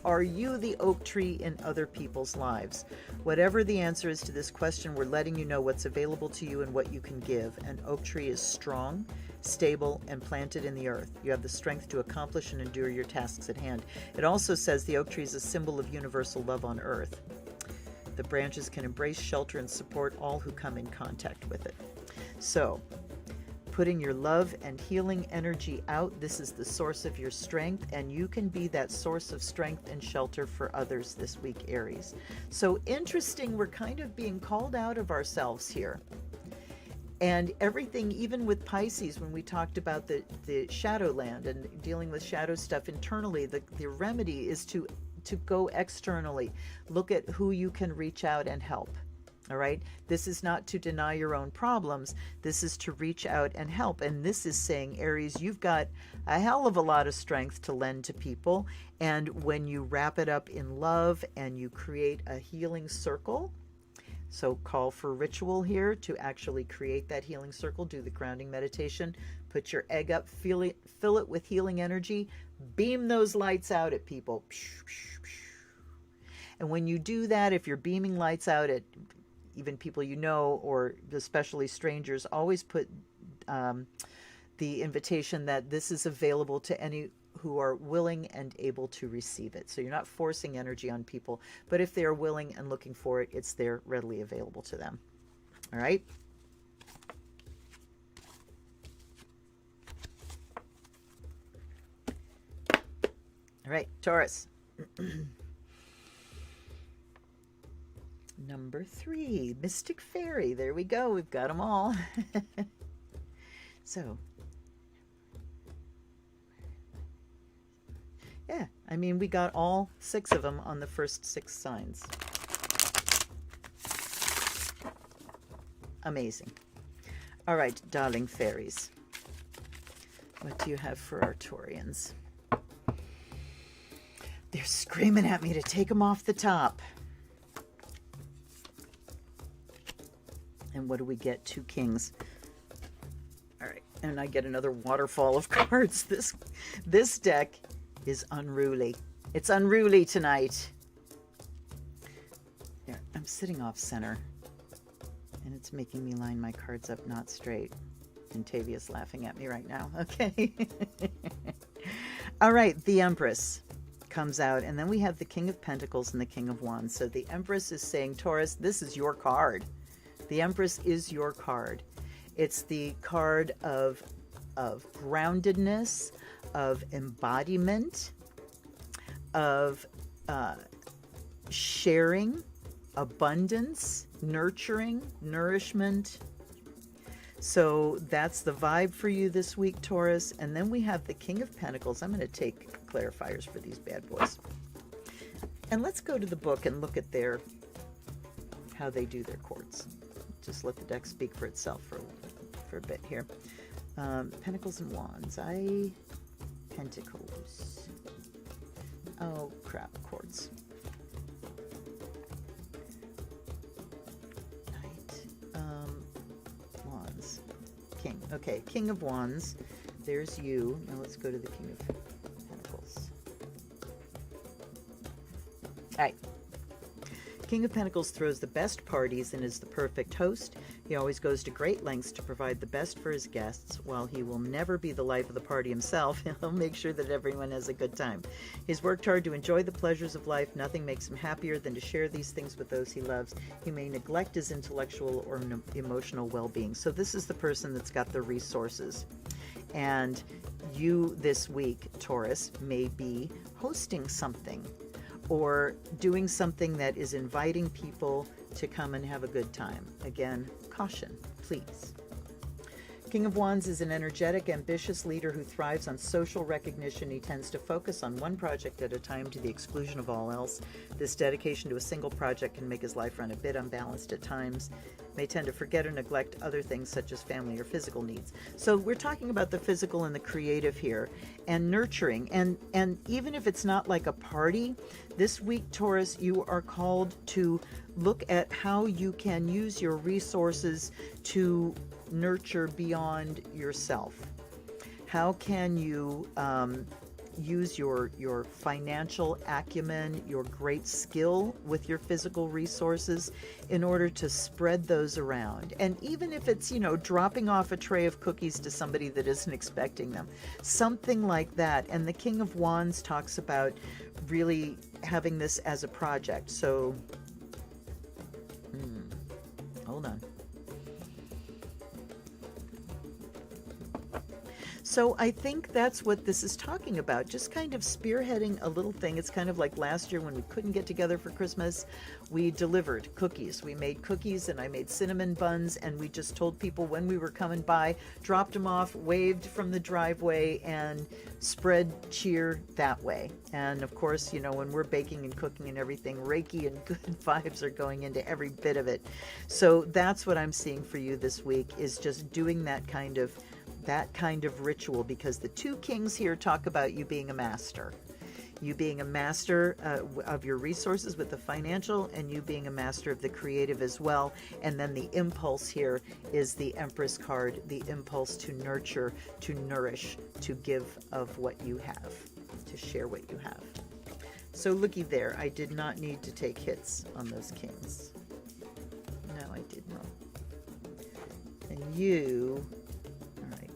are you the oak tree in other people's lives? Whatever the answer is to this question, we're letting you know what's available to you and what you can give. An oak tree is strong, stable, and planted in the earth. You have the strength to accomplish and endure your tasks at hand. It also says the oak tree is a symbol of universal love on earth. The branches can embrace, shelter, and support all who come in contact with it. So, putting your love and healing energy out, this is the source of your strength, and you can be that source of strength and shelter for others this week, Aries. So interesting, we're kind of being called out of ourselves here. And everything, even with Pisces, when we talked about the shadow land and dealing with shadow stuff internally, the remedy is to go externally. Look at who you can reach out and help. All right. This is not to deny your own problems. This is to reach out and help. And this is saying, Aries, you've got a hell of a lot of strength to lend to people. And when you wrap it up in love and you create a healing circle, so call for ritual here to actually create that healing circle, do the grounding meditation, put your egg up, fill it with healing energy, beam those lights out at people. And when you do that, if you're beaming lights out at even people you know, or especially strangers, always put the invitation that this is available to any who are willing and able to receive it. So you're not forcing energy on people, but if they are willing and looking for it, it's there readily available to them. All right. All right, Taurus. Number 3, Mystic Fairy. There we go. We've got them all. So, yeah, I mean, we got all 6 of them on the first 6 signs. Amazing. All right, darling fairies. What do you have for our Taurians? They're screaming at me to take them off the top. And what do we get? 2 kings. All right, and I get another waterfall of cards. This deck is unruly. It's unruly tonight. There, I'm sitting off center, and it's making me line my cards up not straight. And Tavia's laughing at me right now. Okay. All right, the Empress comes out, and then we have the King of Pentacles and the King of Wands. So the Empress is saying, Taurus, this is your card. The Empress is your card. It's the card of groundedness, of embodiment, of sharing, abundance, nurturing, nourishment. So that's the vibe for you this week, Taurus. And then we have the King of Pentacles. I'm going to take clarifiers for these bad boys. And let's go to the book and look at how they do their chords. just let the deck speak for itself for a bit here. Pentacles and Wands. Pentacles. Oh, crap. Quartz. Knight. Wands. King. Okay, King of Wands. There's you. Now let's go to the King of Pentacles. All right. King of Pentacles throws the best parties and is the perfect host. He always goes to great lengths to provide the best for his guests. While he will never be the life of the party himself, he'll make sure that everyone has a good time. He's worked hard to enjoy the pleasures of life. Nothing makes him happier than to share these things with those he loves. He may neglect his intellectual or emotional well-being. So this is the person that's got the resources. And you this week, Taurus, may be hosting something or doing something that is inviting people to come and have a good time. Again, caution, please. King of Wands is an energetic, ambitious leader who thrives on social recognition. He tends to focus on one project at a time to the exclusion of all else. This dedication to a single project can make his life run a bit unbalanced at times. May tend to forget or neglect other things such as family or physical needs. So we're talking about the physical and the creative here, and nurturing. And even if it's not like a party, this week, Taurus, you are called to look at how you can use your resources to nurture beyond yourself. How can you use your financial acumen, your great skill with your physical resources in order to spread those around? And even if it's, dropping off a tray of cookies to somebody that isn't expecting them, something like that. And the King of Wands talks about really having this as a project. So, hold on. So I think that's what this is talking about, just kind of spearheading a little thing. It's kind of like last year when we couldn't get together for Christmas, we delivered cookies. We made cookies and I made cinnamon buns, and we just told people when we were coming by, dropped them off, waved from the driveway, and spread cheer that way. And of course, when we're baking and cooking and everything, Reiki and good vibes are going into every bit of it. So that's what I'm seeing for you this week, is just doing that kind of ritual, because the two kings here talk about you being a master. You being a master of your resources with the financial, and you being a master of the creative as well. And then the impulse here is the Empress card, the impulse to nurture, to nourish, to give of what you have, to share what you have. So looky there, I did not need to take hits on those kings. No, I did not. And you...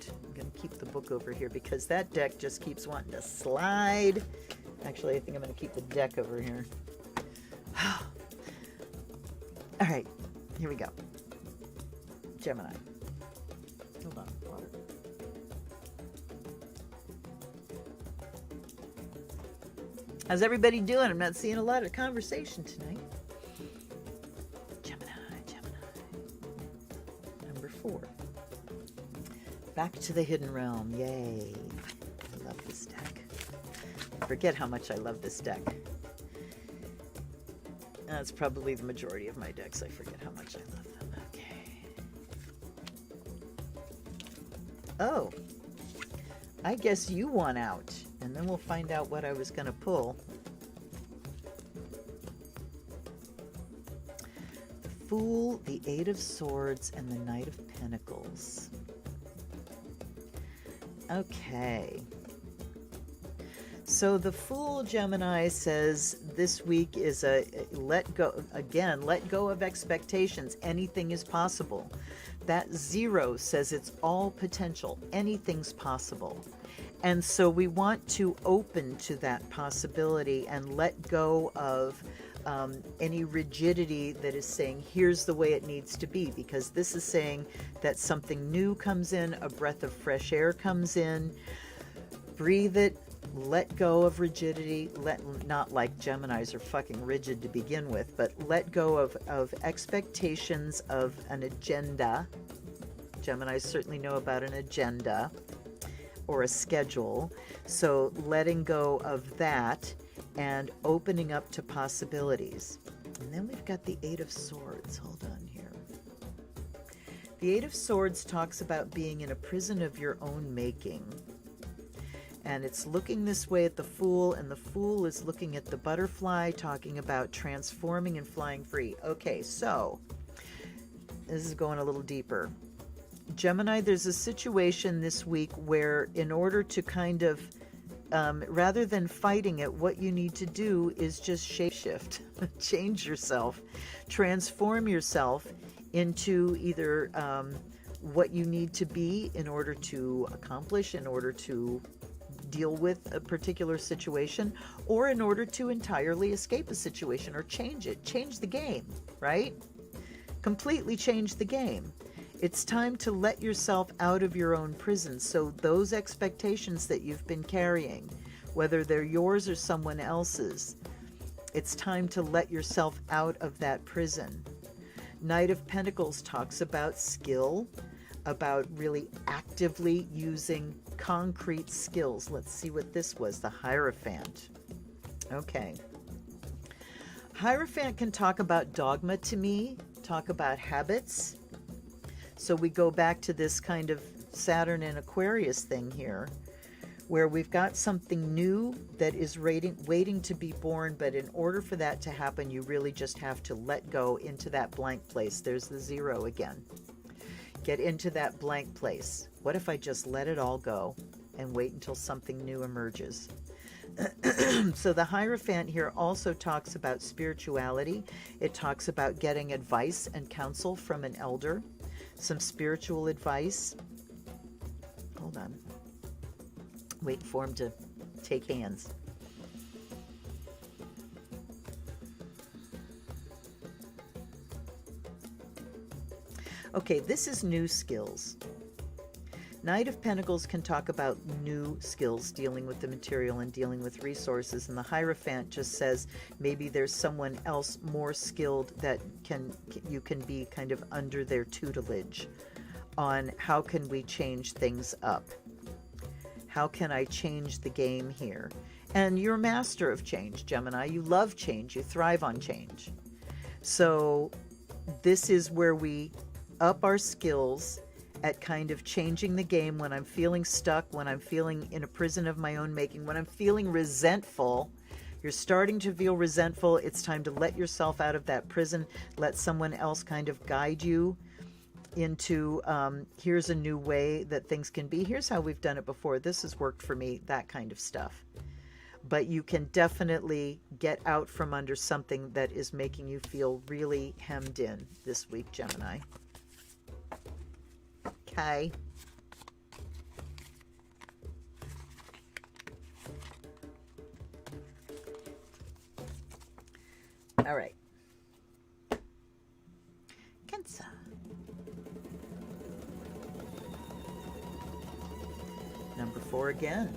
I'm going to keep the book over here because that deck just keeps wanting to slide. Actually, I think I'm going to keep the deck over here. All right, here we go. Gemini. Hold on, water. How's everybody doing? I'm not seeing a lot of conversation tonight. Gemini. Number 4. Back to the hidden realm. Yay. I love this deck. I forget how much I love this deck. That's probably the majority of my decks. I forget how much I love them. Okay. Oh. I guess you won out. And then we'll find out what I was going to pull. The Fool, the Eight of Swords, and the Knight of Pentacles. Okay. So the Fool, Gemini, says this week is a let go of expectations. Anything is possible. That 0 says it's all potential. Anything's possible. And so we want to open to that possibility and let go of any rigidity that is saying, here's the way it needs to be, because this is saying that something new comes in, a breath of fresh air comes in. Breathe it, let go of rigidity, not like Geminis are fucking rigid to begin with, but let go of expectations of an agenda. Geminis certainly know about an agenda or a schedule. So letting go of that and opening up to possibilities. And then we've got the Eight of Swords. Hold on here. The Eight of Swords talks about being in a prison of your own making. And it's looking this way at the Fool, and the Fool is looking at the Butterfly, talking about transforming and flying free. Okay, so this is going a little deeper. Gemini, there's a situation this week where in order to kind of, rather than fighting it, what you need to do is just shapeshift, change yourself, transform yourself into either what you need to be in order to accomplish, in order to deal with a particular situation, or in order to entirely escape a situation or change it, change the game, right? Completely change the game. It's time to let yourself out of your own prison. So those expectations that you've been carrying, whether they're yours or someone else's, it's time to let yourself out of that prison. Knight of Pentacles talks about skill, about really actively using concrete skills. Let's see what this was, the Hierophant. Okay. Hierophant can talk about dogma to me, talk about habits. So we go back to this kind of Saturn and Aquarius thing here, where we've got something new that is waiting to be born, but in order for that to happen, you really just have to let go into that blank place. There's the 0 again. Get into that blank place. What if I just let it all go and wait until something new emerges? So the Hierophant here also talks about spirituality. It talks about getting advice and counsel from an elder, some spiritual advice. Hold on. Waiting for him to take hands. Okay, this is new skills. Knight of Pentacles can talk about new skills, dealing with the material and dealing with resources. And the Hierophant just says maybe there's someone else more skilled that you can be kind of under their tutelage on how can we change things up. How can I change the game here? And you're a master of change, Gemini. You love change. You thrive on change. So this is where we up our skills at kind of changing the game when I'm feeling stuck, when I'm feeling in a prison of my own making, when I'm feeling resentful. You're starting to feel resentful. It's time to let yourself out of that prison. Let someone else kind of guide you into here's a new way that things can be. Here's how we've done it before. This has worked for me, that kind of stuff. But you can definitely get out from under something that is making you feel really hemmed in this week, Gemini. Okay. All right. Cancer. Number 4 again.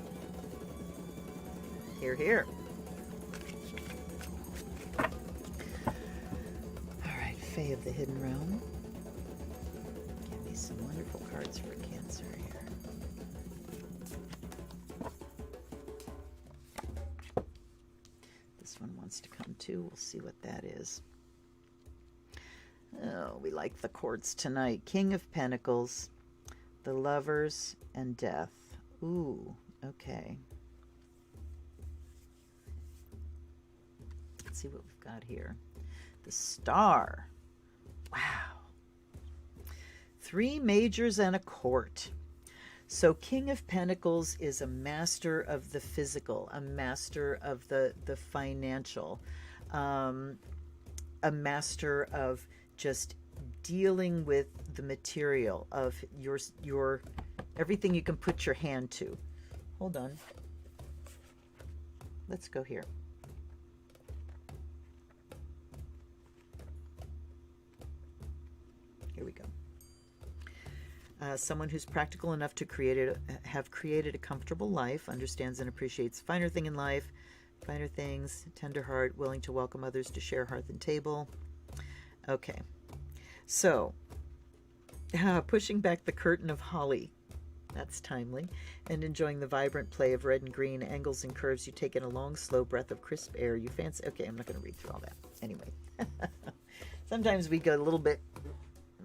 Here, here. All right, Fae of the Hidden Realm. Give me some wonderful cards for Cancer here. This one wants to come too. We'll see what that is. Oh, we like the quartz tonight. King of Pentacles, the Lovers, and Death. Ooh, okay. Let's see what we've got here. The Star. Wow. 3 majors and a court. So King of Pentacles is a master of the physical, a master of the financial, a master of just dealing with the material of your everything you can put your hand to. Hold on. Let's go here. Here we go. Someone who's practical enough to have created a comfortable life, understands and appreciates finer things in life, finer things, tender heart, willing to welcome others to share hearth and table. Okay, so pushing back the curtain of holly. That's timely. And enjoying the vibrant play of red and green, angles and curves. You take in a long, slow breath of crisp air. You fancy... Okay, I'm not going to read through all that. Anyway. Sometimes we go a little bit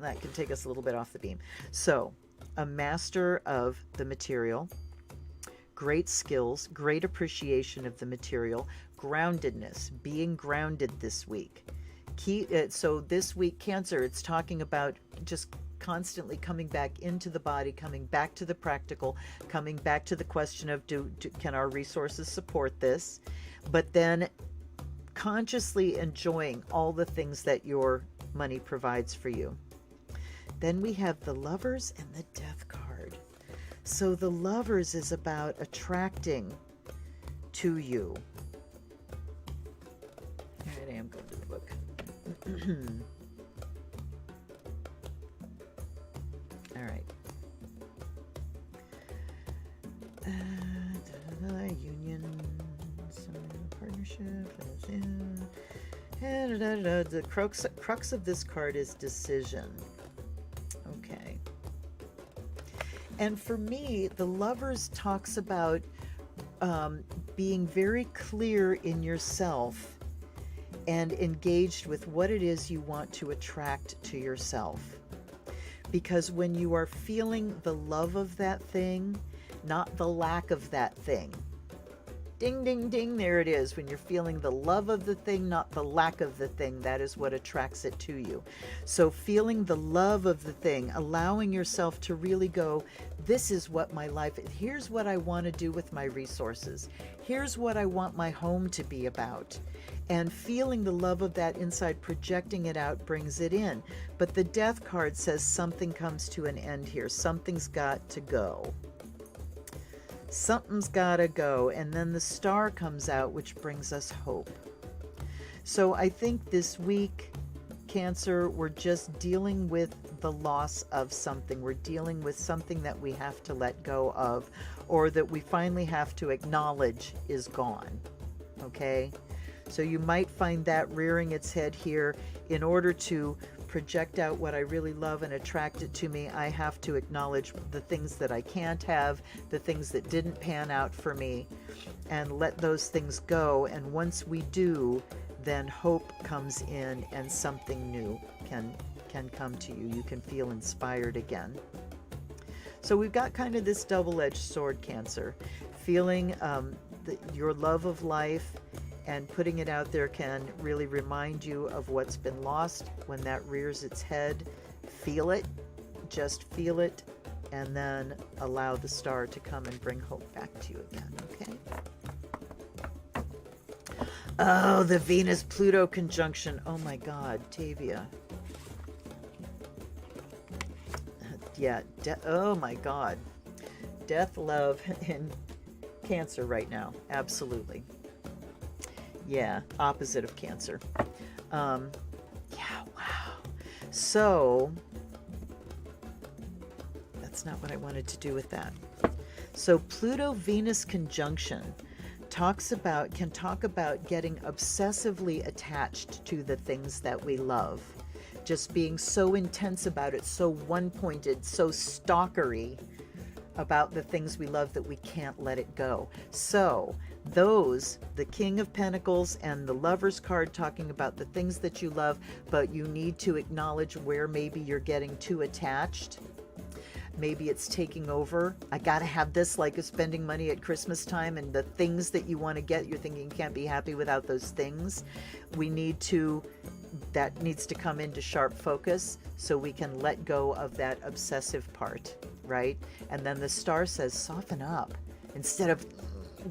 that can take us a little bit off the beam. So, a master of the material, great skills, great appreciation of the material, groundedness, being grounded this week. So this week, Cancer, it's talking about just constantly coming back into the body, coming back to the practical, coming back to the question of can our resources support this? But then consciously enjoying all the things that your money provides for you. Then we have the Lovers and the Death card. So the Lovers is about attracting to you. All right, I am going to the book. All right. Union, partnership. The crux of this card is decision. Okay. And for me, the Lovers talks about being very clear in yourself and engaged with what it is you want to attract to yourself. Because when you are feeling the love of that thing, not the lack of that thing. Ding, ding, ding, there it is. When you're feeling the love of the thing, not the lack of the thing, that is what attracts it to you. So feeling the love of the thing, allowing yourself to really go, this is what my life is. Here's what I want to do with my resources. Here's what I want my home to be about. And feeling the love of that inside, projecting it out, brings it in. But the Death card says something comes to an end here. Something's got to go. Something's got to go. And then the Star comes out, which brings us hope. So I think this week, Cancer, we're just dealing with the loss of something. We're dealing with something that we have to let go of, or that we finally have to acknowledge is gone. Okay? So you might find that rearing its head here. In order to project out what I really love and attract it to me, I have to acknowledge the things that I can't have, the things that didn't pan out for me, and let those things go. And once we do, then hope comes in and something new can come to you. You can feel inspired again. So we've got kind of this double-edged sword, Cancer. Feeling your love of life and putting it out there can really remind you of what's been lost. When that rears its head, feel it, just feel it, and then allow the Star to come and bring hope back to you again, okay? Oh, the Venus-Pluto conjunction. Oh my God, Tavia. Yeah, oh my God. Death, love, and Cancer right now. Absolutely. Yeah, opposite of Cancer. Yeah, wow. So, that's not what I wanted to do with that. So, Pluto-Venus conjunction can talk about getting obsessively attached to the things that we love. Just being so intense about it, so one-pointed, so stalkery about the things we love that we can't let it go. So the King of Pentacles and the Lovers card talking about the things that you love, but you need to acknowledge where maybe you're getting too attached. Maybe it's taking over. I gotta have this, like spending money at Christmas time, and the things that you want to get, you're thinking you can't be happy without those things. That needs to come into sharp focus so we can let go of that obsessive part, right? And then the Star says, soften up. Instead of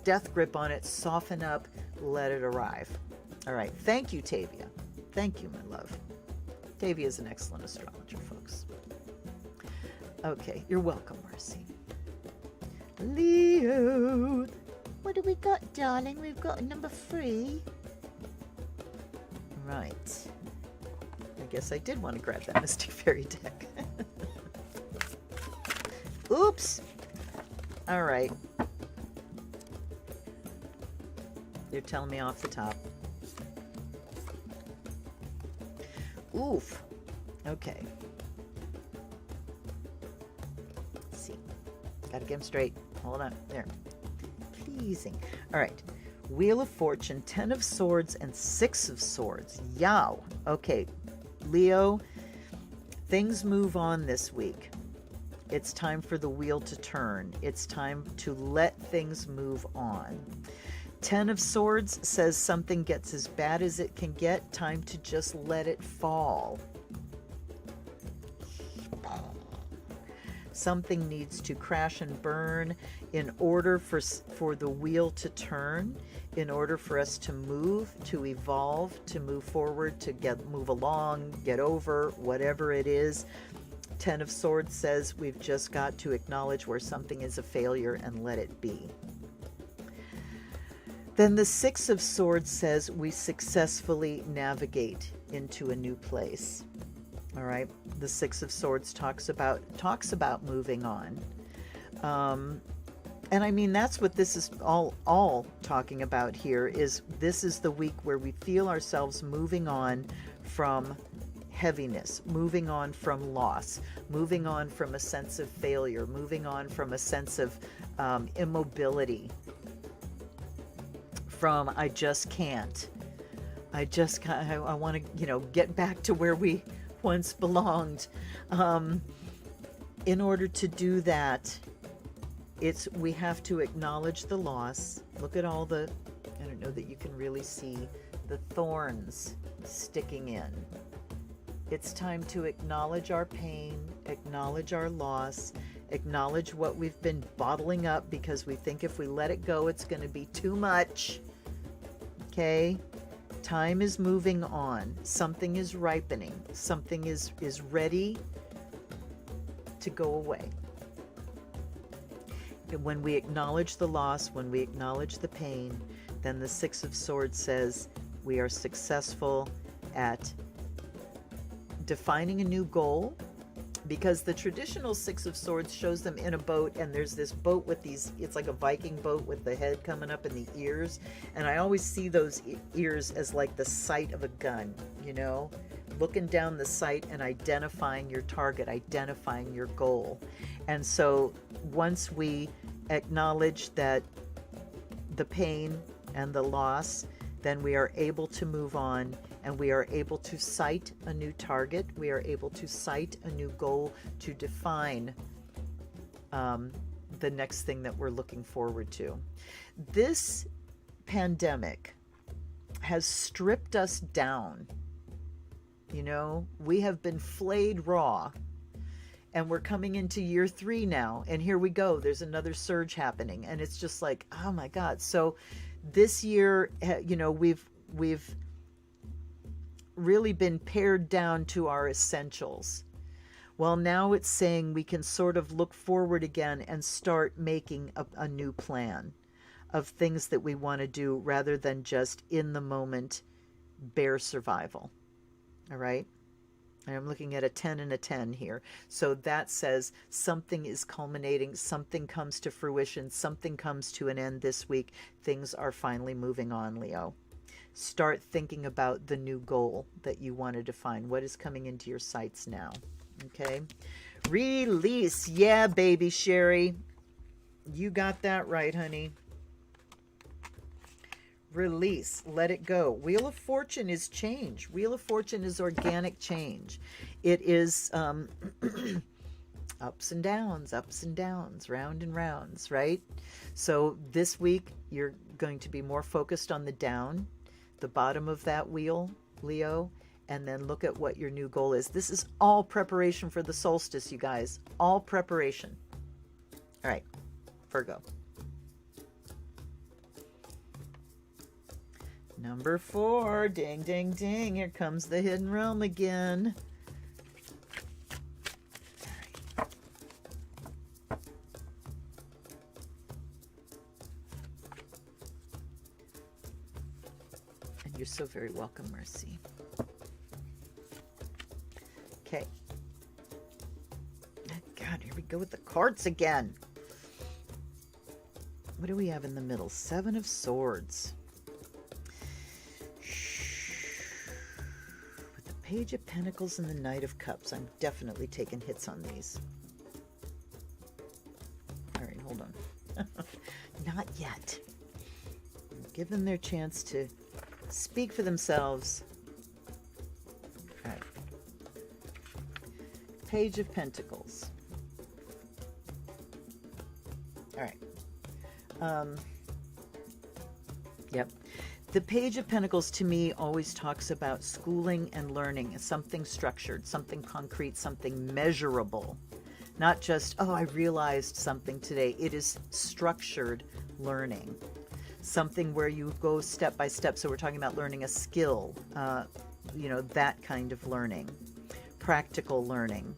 death grip on it, soften up, let it arrive. All right. Thank you, Tavia. Thank you, my love. Tavia is an excellent astrologer, folks. Okay. You're welcome, Marcy. Leo. What do we got, darling? We've got number 3. Right. I guess I did want to grab that Mystic Fairy deck. Oops. All right. You're telling me off the top. Oof. Okay. Let's see. Gotta get them straight. Hold on. There. Pleasing. All right. Wheel of Fortune, 10 of Swords, and 6 of Swords. Yow. Okay. Leo, Things move on this week. It's time for the wheel to turn. It's time to let things move on. 10 of Swords says something gets as bad as it can get. Time to just let it fall. Something needs to crash and burn in order for the wheel to turn, in order for us to move, to evolve, to move forward, to move along, get over, whatever it is. 10 of Swords says we've just got to acknowledge where something is a failure and let it be. Then the 6 of Swords says we successfully navigate into a new place. All right, the 6 of Swords talks about moving on, and I mean that's what this is all talking about here. Is this is the week where we feel ourselves moving on from heaviness, moving on from loss, moving on from a sense of failure, moving on from a sense of immobility, from I just can't, I want to get back to where we once belonged. In order to do that, we have to acknowledge the loss. Look at all the, I don't know that you can really see the thorns sticking in. It's time to acknowledge our pain, acknowledge our loss, acknowledge what we've been bottling up because we think if we let it go, it's going to be too much. Okay? Time is moving on. Something is ripening. Something is ready to go away. And when we acknowledge the loss, when we acknowledge the pain, then the 6 of Swords says we are successful at defining a new goal, because the traditional 6 of Swords shows them in a boat, and there's this boat with these, it's like a Viking boat with the head coming up and the ears, and I always see those ears as like the sight of a gun, looking down the sight and identifying your target, identifying your goal. And so once we acknowledge that the pain and the loss, then we are able to move on, and we are able to cite a new target. We are able to cite a new goal to define the next thing that we're looking forward to. This pandemic has stripped us down. We have been flayed raw, and we're coming into year 3 now, and here we go. There's another surge happening, and it's just like, oh my God. So this year, we've really been pared down to our essentials. Well, now it's saying we can sort of look forward again and start making a new plan of things that we want to do, rather than just in the moment bare survival. All right. And I'm looking at a 10 and a 10 here. So that says something is culminating, something comes to fruition, something comes to an end this week. Things are finally moving on, Leo. Start thinking about the new goal that you want to define. What is coming into your sights now? Okay. Release. Yeah, baby Sherry. You got that right, honey. Release. Let it go. Wheel of Fortune is change. Wheel of Fortune is organic change. It is ups and downs, round and rounds, right? So this week, you're going to be more focused on the down, the bottom of that wheel, Leo, and then look at what your new goal is. This is all preparation for the solstice, you guys. All preparation. All right, Virgo. Number 4, ding, ding, ding. Here comes the hidden realm again. All right. And you're so very welcome, Mercy. Okay. God, here we go with the cards again. What do we have in the middle? 7 of Swords. Page of Pentacles and the Knight of Cups. I'm definitely taking hits on these. All right, hold on. Not yet. Give them their chance to speak for themselves. All right. Page of Pentacles. All right. Yep. The Page of Pentacles to me always talks about schooling and learning, something structured, something concrete, something measurable. Not just, oh, I realized something today. It is structured learning. Something where you go step by step. So we're talking about learning a skill, you know, that kind of learning. Practical learning.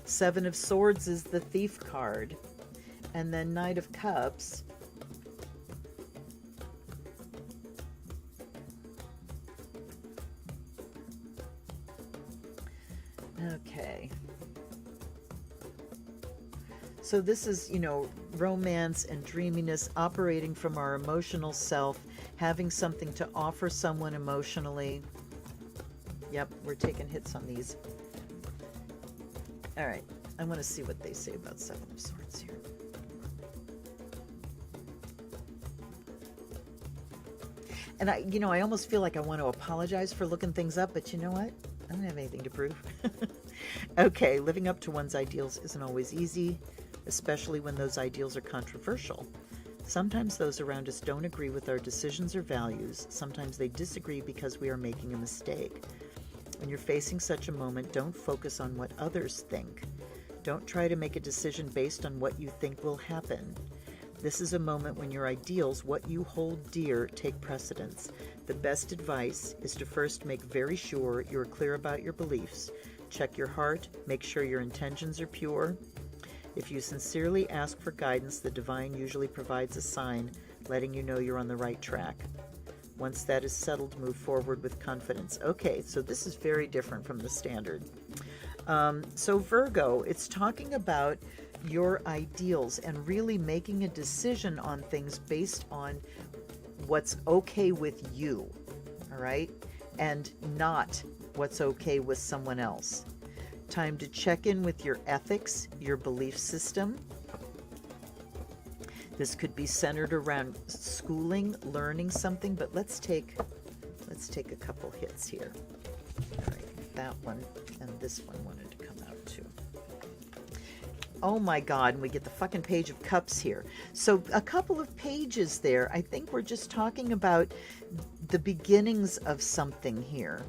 Seven of Swords is the Thief card. And then Knight of Cups. Okay. So this is, you know, romance and dreaminess, operating from our emotional self, having something to offer someone emotionally. Yep, we're taking hits on these. All right, I want to see what they say about Seven of Swords here. And I almost feel like I want to apologize for looking things up, but you know what? I don't have anything to prove. Okay, living up to one's ideals isn't always easy, especially when those ideals are controversial. Sometimes those around us don't agree with our decisions or values. Sometimes they disagree because we are making a mistake. When you're facing such a moment, don't focus on what others think. Don't try to make a decision based on what you think will happen. This is a moment when your ideals, what you hold dear, take precedence. The best advice is to first make very sure you're clear about your beliefs. Check your heart, make sure your intentions are pure. If you sincerely ask for guidance, the divine usually provides a sign letting you know you're on the right track. Once that is settled, move forward with confidence. Okay, so this is very different from the standard. So Virgo, it's talking about your ideals and really making a decision on things based on what's okay with you, all right? And not what's okay with someone else. Time to check in with your ethics, your belief system. This could be centered around schooling, learning something, but let's take a couple hits here. All right, that one and this one wanted to come out too. Oh my God, and we get the fucking Page of Cups here. So a couple of pages there. I think we're just talking about the beginnings of something here.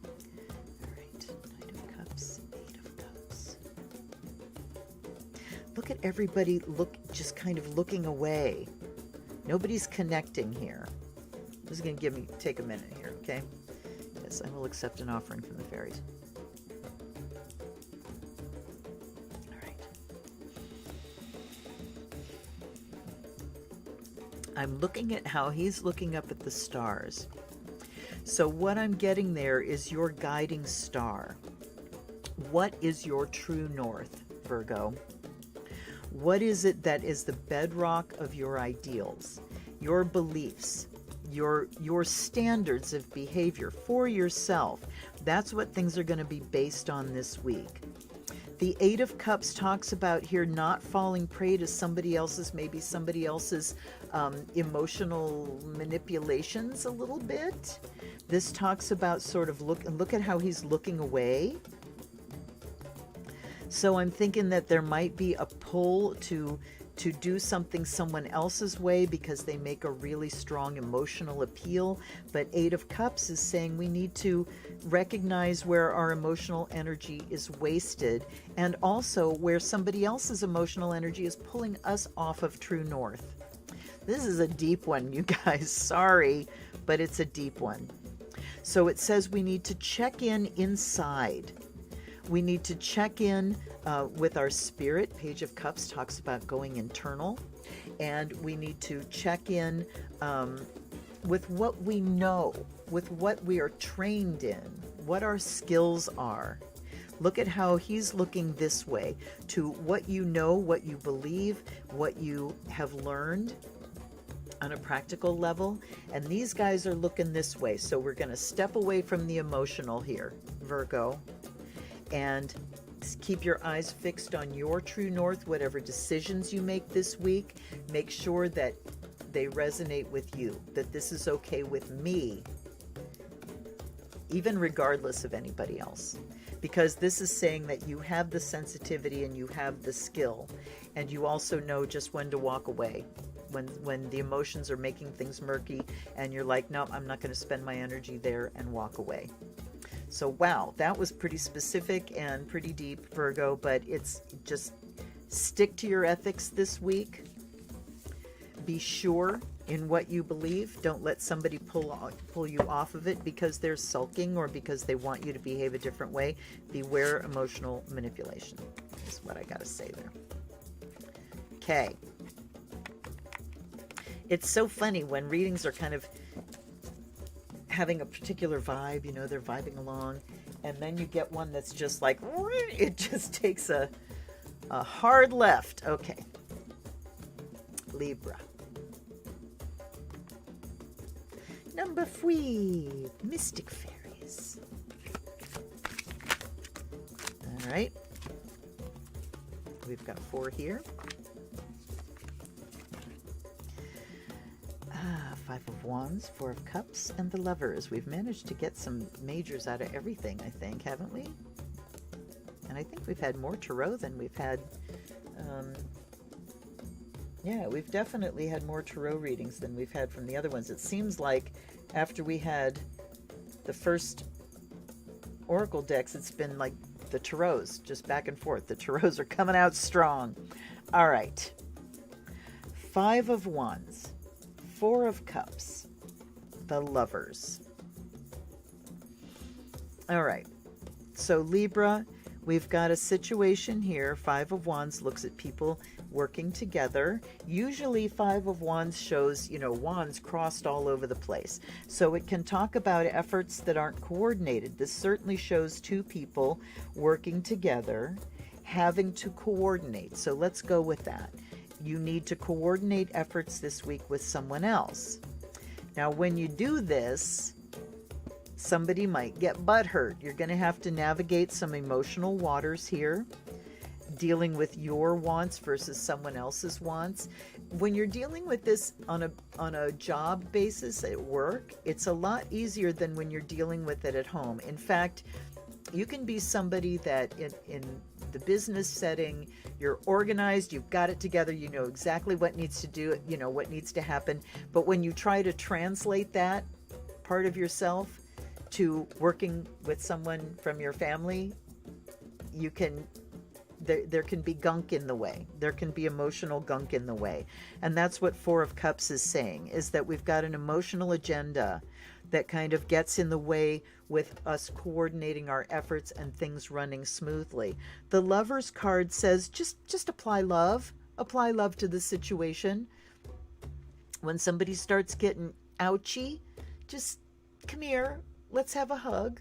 All right, Knight of Cups, Eight of Cups. Look at everybody just kind of looking away. Nobody's connecting here. This is going to take a minute here, okay? Yes, I will accept an offering from the fairies. I'm looking at how he's looking up at the stars. So what I'm getting there is your guiding star. What is your true north, Virgo? What is it that is the bedrock of your ideals, your beliefs, your standards of behavior for yourself? That's what things are going to be based on this week. The Eight of Cups talks about here not falling prey to somebody else's emotional manipulations a little bit. This talks about sort of look at how he's looking away. So I'm thinking that there might be a pull to do something someone else's way because they make a really strong emotional appeal. But Eight of Cups is saying we need to recognize where our emotional energy is wasted and also where somebody else's emotional energy is pulling us off of true north. This is a deep one, you guys. Sorry, but it's a deep one. So it says we need to check in inside. We need to check in with our spirit. Page of Cups talks about going internal. And we need to check in with what we know, with what we are trained in, what our skills are. Look at how he's looking this way to what you know, what you believe, what you have learned on a practical level. And these guys are looking this way. So we're going to step away from the emotional here, Virgo, and keep your eyes fixed on your true north. Whatever decisions you make this week, make sure that they resonate with you, that this is okay with me, even regardless of anybody else. Because this is saying that you have the sensitivity and you have the skill, and you also know just when to walk away. When the emotions are making things murky and you're like, no, I'm not going to spend my energy there, and walk away. So wow, that was pretty specific and pretty deep, Virgo, but it's just stick to your ethics this week. Be sure in what you believe. Don't let somebody pull you off of it because they're sulking or because they want you to behave a different way. Beware emotional manipulation is what I got to say there. Okay. It's so funny when readings are kind of having a particular vibe, you know, they're vibing along, and then you get one that's just like, it just takes a hard left. Okay. Libra. Number 3, Mystic Fairies. All right. We've got 4 here. 5 of Wands, 4 of Cups, and the Lovers. We've managed to get some majors out of everything, I think, haven't we? And I think we've had more Tarot than we've had... yeah, we've definitely had more Tarot readings than we've had from the other ones. It seems like after we had the first Oracle decks, it's been like the Tarots, just back and forth. The Tarots are coming out strong. All right. 5 of Wands, 4 of Cups, the Lovers. All right. So Libra, we've got a situation here. 5 of Wands looks at people working together. Usually 5 of Wands shows, you know, wands crossed all over the place. So it can talk about efforts that aren't coordinated. This certainly shows 2 people working together, having to coordinate. So let's go with that. You need to coordinate efforts this week with someone else. Now, when you do this, somebody might get butthurt. You're going to have to navigate some emotional waters here, dealing with your wants versus someone else's wants. When you're dealing with this on a job basis at work, it's a lot easier than when you're dealing with it at home. In fact, you can be somebody that in the business setting, you're organized, you've got it together, you know exactly what needs to do, you know what needs to happen. But when you try to translate that part of yourself to working with someone from your family, you can... There can be gunk in the way. There can be emotional gunk in the way. And that's what 4 of Cups is saying, is that we've got an emotional agenda that kind of gets in the way with us coordinating our efforts and things running smoothly. The Lovers card says just apply love. Apply love to the situation. When somebody starts getting ouchy, just come here. Let's have a hug.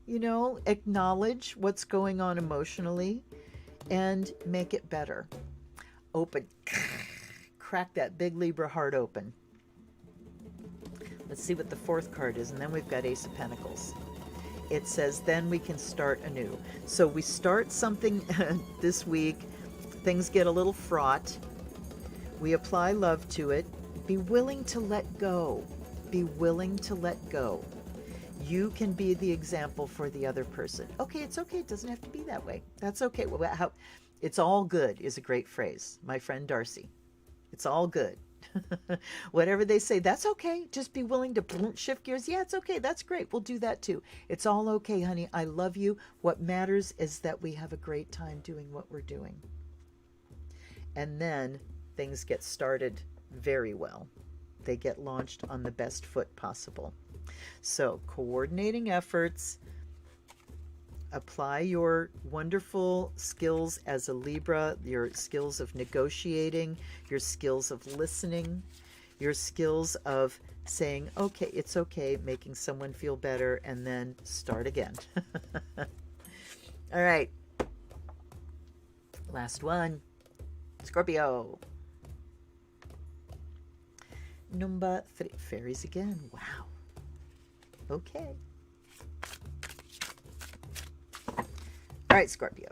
You know, acknowledge what's going on emotionally and make it better. Open. Crack that big Libra heart open. Let's see what the 4th card is, and then we've got Ace of Pentacles. It says, then we can start anew. So we start something this week. Things get a little fraught. We apply love to it. Be willing to let go. Be willing to let go. You can be the example for the other person. Okay, it's okay. It doesn't have to be that way. That's okay. Well, it's all good is a great phrase. My friend Darcy. It's all good. Whatever they say, that's okay. Just be willing to shift gears. Yeah, it's okay. That's great. We'll do that too. It's all okay, honey. I love you. What matters is that we have a great time doing what we're doing. And then things get started very well. They get launched on the best foot possible. So coordinating efforts, apply your wonderful skills as a Libra, your skills of negotiating, your skills of listening, your skills of saying, okay, it's okay, making someone feel better, and then start again. All right. Last one. Scorpio. Number 3. Fairies again. Wow. Okay. All right, Scorpio.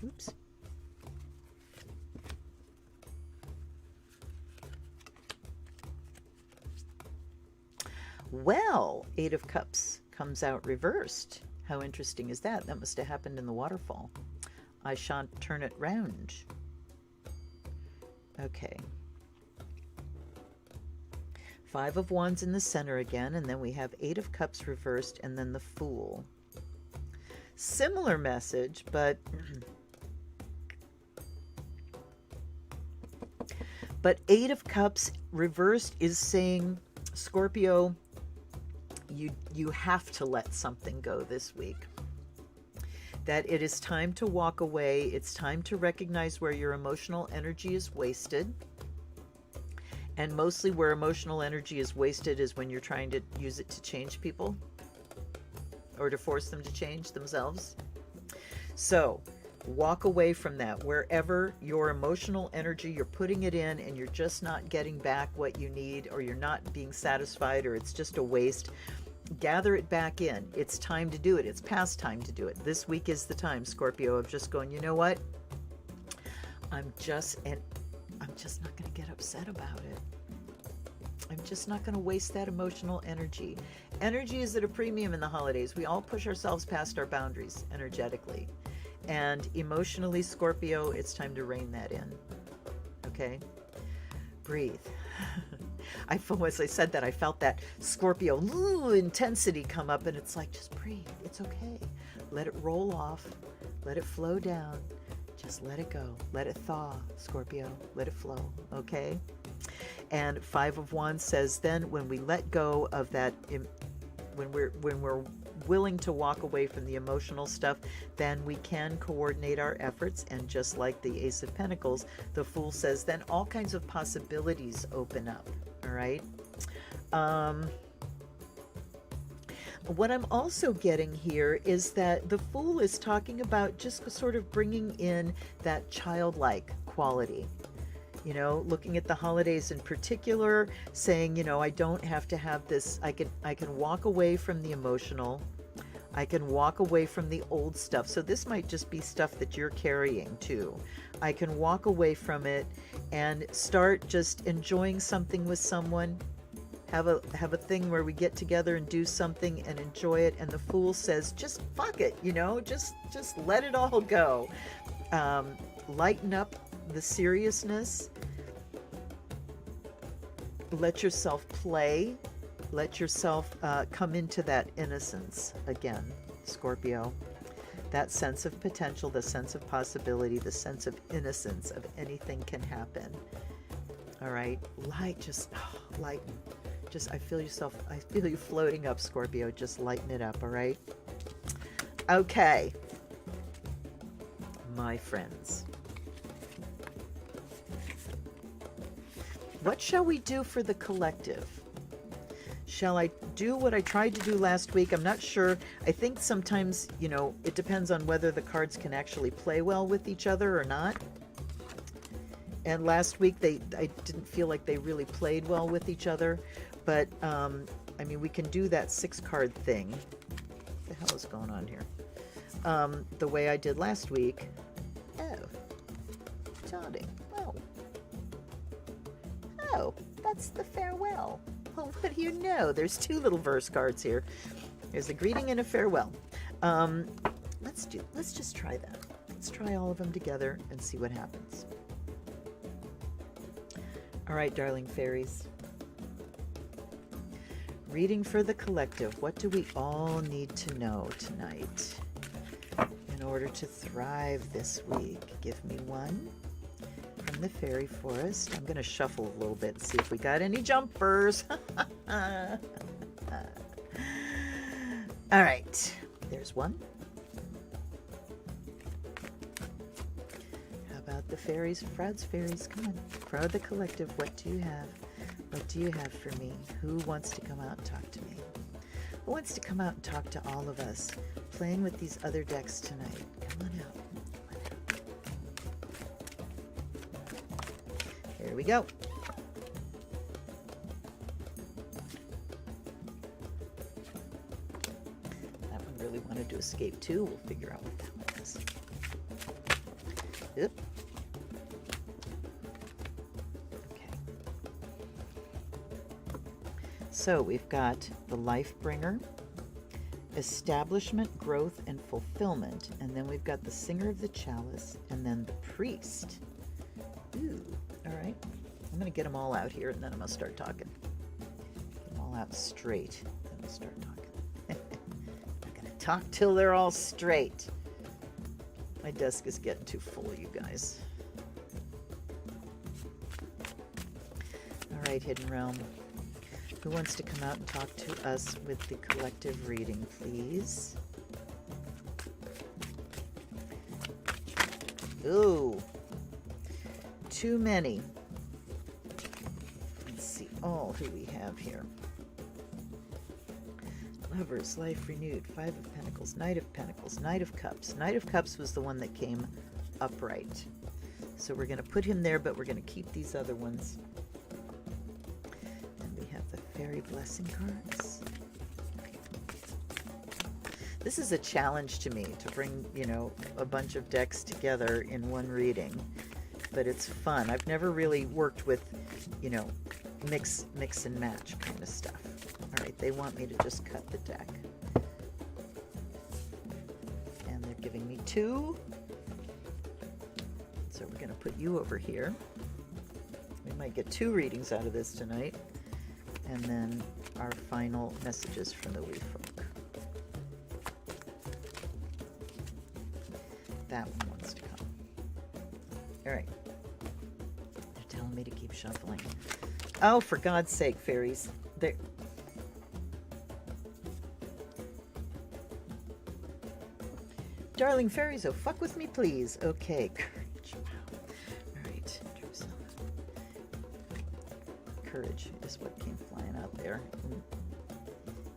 Oops. Well, Eight of Cups comes out reversed. How interesting is that? That must have happened in the waterfall. I shan't turn it round. Okay. Five of Wands in the center again, and then we have Eight of Cups reversed, and then the Fool. Similar message, but Eight of Cups reversed is saying, Scorpio, you have to let something go this week. That it is time to walk away. It's time to recognize where your emotional energy is wasted. And mostly where emotional energy is wasted is when you're trying to use it to change people or to force them to change themselves. So walk away from that. Wherever your emotional energy, you're putting it in and you're just not getting back what you need, or you're not being satisfied, or it's just a waste, gather it back in. It's time to do it. It's past time to do it. This week is the time, Scorpio, of just going, you know what? I'm just not going to get upset about it. I'm just not going to waste that emotional energy. Energy is at a premium in the holidays. We all push ourselves past our boundaries energetically. And emotionally, Scorpio, it's time to rein that in. Okay? Breathe. As I said that, I felt that Scorpio intensity come up, and it's like, just breathe. It's okay. Let it roll off. Let it flow down. Just let it go. Let it thaw, Scorpio. Let it flow. Okay? And Five of Wands says then when we let go of that, when we're willing to walk away from the emotional stuff, then we can coordinate our efforts. And just like the Ace of Pentacles, the Fool says then all kinds of possibilities open up. All right. What I'm also getting here is that the Fool is talking about just sort of bringing in that childlike quality. You know, looking at the holidays in particular, saying, you know, I don't have to have this. I can walk away from the emotional. I can walk away from the old stuff. So this might just be stuff that you're carrying too. I can walk away from it and start just enjoying something with someone. Have a thing where we get together and do something and enjoy it. And the Fool says, just fuck it, you know, just let it all go. Lighten up the seriousness. Let yourself play. Let yourself come into that innocence again, Scorpio. That sense of potential, the sense of possibility, the sense of innocence of anything can happen. All right, lighten. I feel you floating up, Scorpio. Just lighten it up, all right? Okay, my friends. What shall we do for the collective? Shall I do what I tried to do last week? I'm not sure. I think sometimes, you know, it depends on whether the cards can actually play well with each other or not. And last week, I didn't feel like they really played well with each other. But, I mean, we can do that 6-card thing. What the hell is going on here? The way I did last week. Oh. Darling. Oh, that's the farewell. Well, what do you know? There's 2 little verse cards here. There's a greeting and a farewell. Let's just try that. Let's try all of them together and see what happens. All right, darling fairies. Reading for the collective. What do we all need to know tonight in order to thrive this week? Give me one from the fairy forest. I'm going to shuffle a little bit and see if we got any jumpers. All right, there's one. How about the fairies? Froud's fairies, come on. Froud the collective, what do you have? What do you have for me? Who wants to come out and talk to me? Who wants to come out and talk to all of us? Playing with these other decks tonight. Come on out. Here we go. That one really wanted to escape too. We'll figure out what that one is. Oop. So we've got the life bringer, establishment, growth, and fulfillment. And then we've got the singer of the chalice, and then the priest. Ooh, all right. I'm going to get them all out here, and then I'm going to start talking. Get them all out straight, then we'll start talking. I'm going to talk till they're all straight. My desk is getting too full, you guys. All right, Hidden Realm. Who wants to come out and talk to us with the collective reading, please? Ooh, too many. Let's see all who we have here. Lovers, life renewed, Five of Pentacles, Knight of Pentacles, Knight of Cups. Knight of Cups was the one that came upright. So we're going to put him there, but we're going to keep these other ones. Fairy blessing cards. This is a challenge to me to bring, you know, a bunch of decks together in one reading, but it's fun. I've never really worked with, you know, mix and match kind of stuff. All right, they want me to just cut the deck. And they're giving me two. So we're going to put you over here. We might get two readings out of this tonight. And then our final messages from the Wee Folk. That one wants to come. All right. They're telling me to keep shuffling. Oh, for God's sake, fairies. They're... Darling fairies, oh, fuck with me, please. Okay. Courage. Wow. All right. Courage is what came flying out there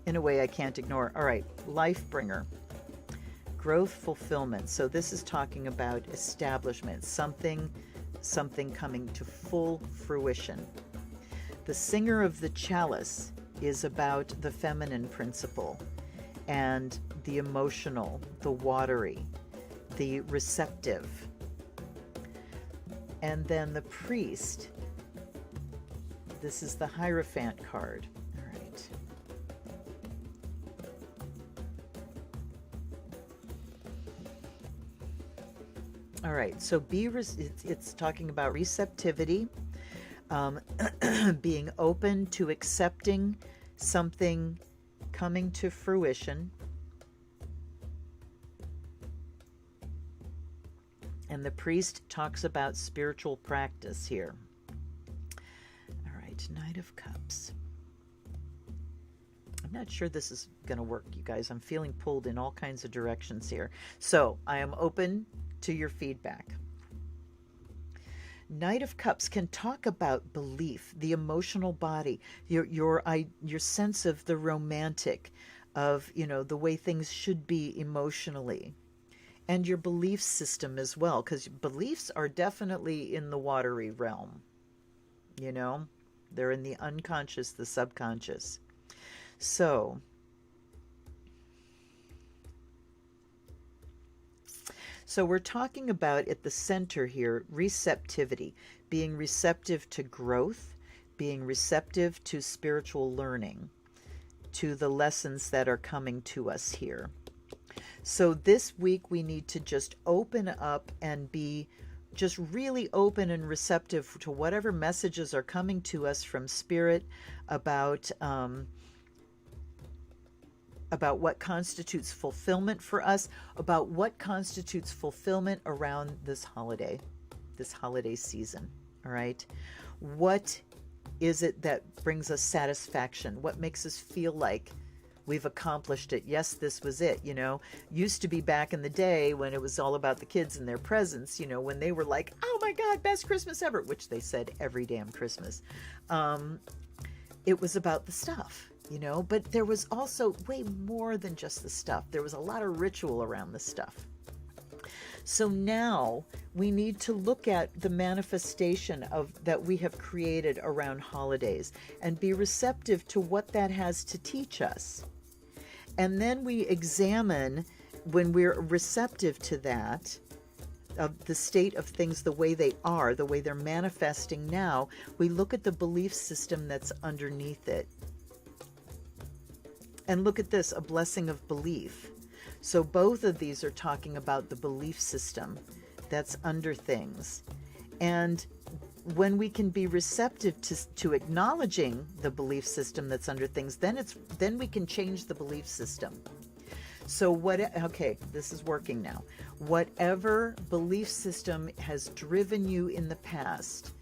in a way I can't ignore. All right, life bringer, growth, fulfillment. So this is talking about establishment, something coming to full fruition. The singer of the chalice is about the feminine principle and the emotional, the watery, the receptive. And then the priest, this is the Hierophant card. All right. All right, so it's talking about receptivity, being open to accepting something coming to fruition. And the priest talks about spiritual practice here. Knight of Cups. I'm not sure this is going to work, you guys. I'm feeling pulled in all kinds of directions here. So I am open to your feedback. Knight of Cups can talk about belief, the emotional body, your sense of the romantic, of, you know, the way things should be emotionally, and your belief system as well, because beliefs are definitely in the watery realm, you know. They're in the unconscious, the subconscious. So we're talking about at the center here, receptivity, being receptive to growth, being receptive to spiritual learning, to the lessons that are coming to us here. So this week we need to just open up and be just really open and receptive to whatever messages are coming to us from Spirit about what constitutes fulfillment for us, about what constitutes fulfillment around this holiday season. All right, what is it that brings us satisfaction? What makes us feel like we've accomplished it? Yes, this was it, you know. Used to be back in the day when it was all about the kids and their presents, you know, when they were like, oh my God, best Christmas ever, which they said every damn Christmas. It was about the stuff, you know, but there was also way more than just the stuff. There was a lot of ritual around the stuff. So now we need to look at the manifestation of that we have created around holidays and be receptive to what that has to teach us. And then we examine, when we're receptive to that, of the state of things, the way they are, the way they're manifesting now, we look at the belief system that's underneath it. And look at this, a blessing of belief. So both of these are talking about the belief system that's under things. And when we can be receptive to acknowledging the belief system that's under things, then we can change the belief system. So okay, this is working now. Whatever belief system has driven you in the past,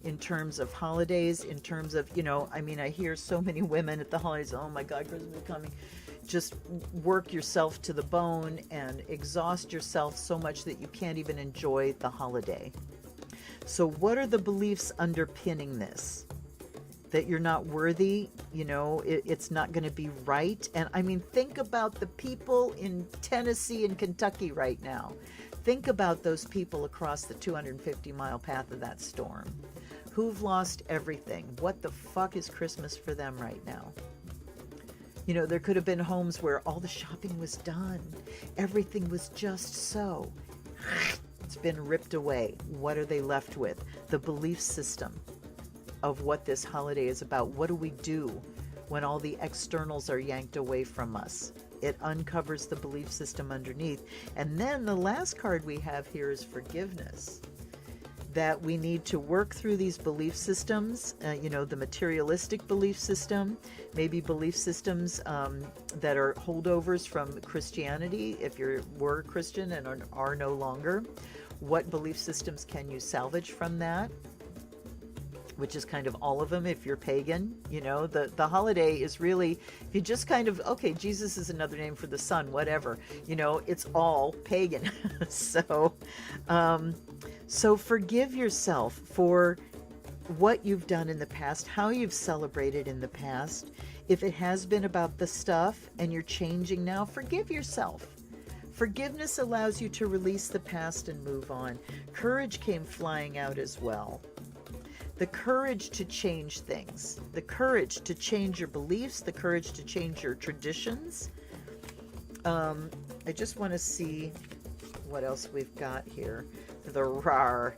in terms of holidays, in terms of, I mean, I hear so many women at the holidays, oh my God, Christmas is coming. Just work yourself to the bone and exhaust yourself so much that you can't even enjoy the holiday. So what are the beliefs underpinning this? That you're not worthy, it's not going to be right. And I mean, think about the people in Tennessee and Kentucky right now. Think about those people across the 250-mile path of that storm who've lost everything. What the fuck is Christmas for them right now? There could have been homes where all the shopping was done. Everything was just so. It's been ripped away. What are they left with? The belief system of what this holiday is about. What do we do when all the externals are yanked away from us? It uncovers the belief system underneath. And then the last card we have here is forgiveness. That we need to work through these belief systems, the materialistic belief system, maybe belief systems that are holdovers from Christianity, if you were a Christian and are no longer. What belief systems can you salvage from that? Which is kind of all of them if you're pagan. The holiday is really, if you just kind of, okay, Jesus is another name for the sun, whatever, it's all pagan. So forgive yourself for what you've done in the past, how you've celebrated in the past. If it has been about the stuff and you're changing now, forgive yourself. Forgiveness allows you to release the past and move on. Courage came flying out as well. The courage to change things, the courage to change your beliefs, the courage to change your traditions. I just want to see what else we've got here. The RAR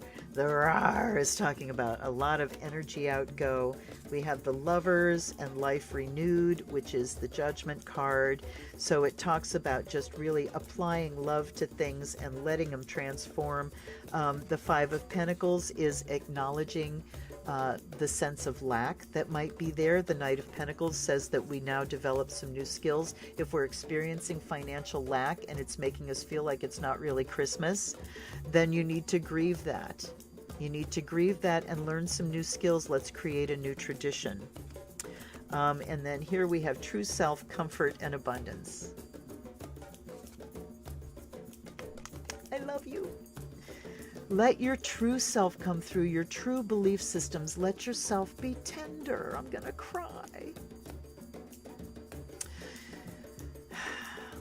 is talking about a lot of energy outgo. We have the Lovers and Life Renewed, which is the Judgment card. So it talks about just really applying love to things and letting them transform. The Five of Pentacles is acknowledging the sense of lack that might be there. The Knight of Pentacles says that we now develop some new skills. If we're experiencing financial lack and it's making us feel like it's not really Christmas, then you need to grieve that. You need to grieve that and learn some new skills. Let's create a new tradition. And then here we have true self, comfort, and abundance. I love you. Let your true self come through, your true belief systems. Let yourself be tender. I'm going to cry.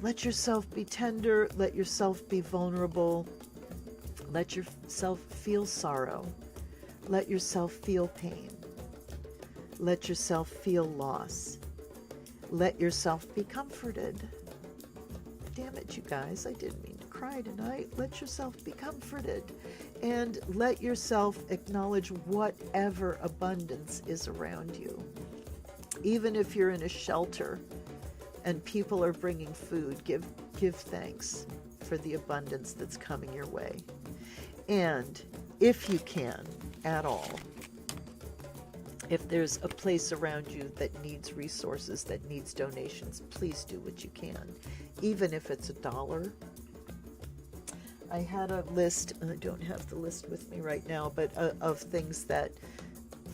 Let yourself be tender. Let yourself be vulnerable. Let yourself feel sorrow. Let yourself feel pain. Let yourself feel loss. Let yourself be comforted. Damn it, you guys. I didn't mean to cry tonight. Let yourself be comforted. And let yourself acknowledge whatever abundance is around you. Even if you're in a shelter and people are bringing food, give thanks for the abundance that's coming your way. And if you can, at all, if there's a place around you that needs resources, that needs donations, please do what you can, even if it's $1. I had a list, and I don't have the list with me right now, but of things that,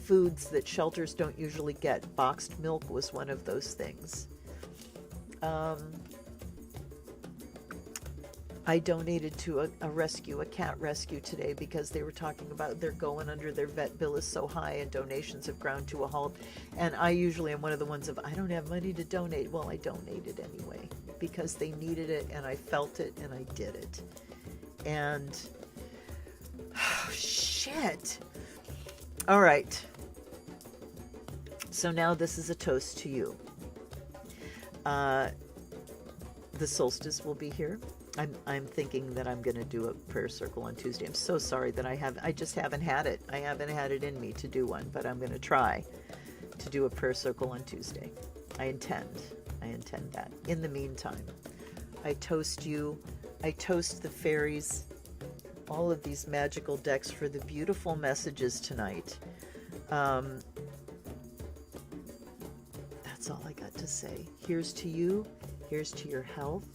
foods that shelters don't usually get. Boxed milk was one of those things. I donated to a cat rescue today because they were talking about they're going under, their vet bill is so high and donations have ground to a halt. And I usually am one of the ones of, I don't have money to donate. Well, I donated anyway because they needed it and I felt it and I did it. And, oh, shit. All right. So now this is a toast to you. The solstice will be here. I'm thinking that I'm going to do a prayer circle on Tuesday. I'm so sorry that I just haven't had it. I haven't had it in me to do one, but I'm going to try to do a prayer circle on Tuesday. I intend. I intend that. In the meantime, I toast you. I toast the fairies, all of these magical decks for the beautiful messages tonight. That's all I got to say. Here's to you. Here's to your health.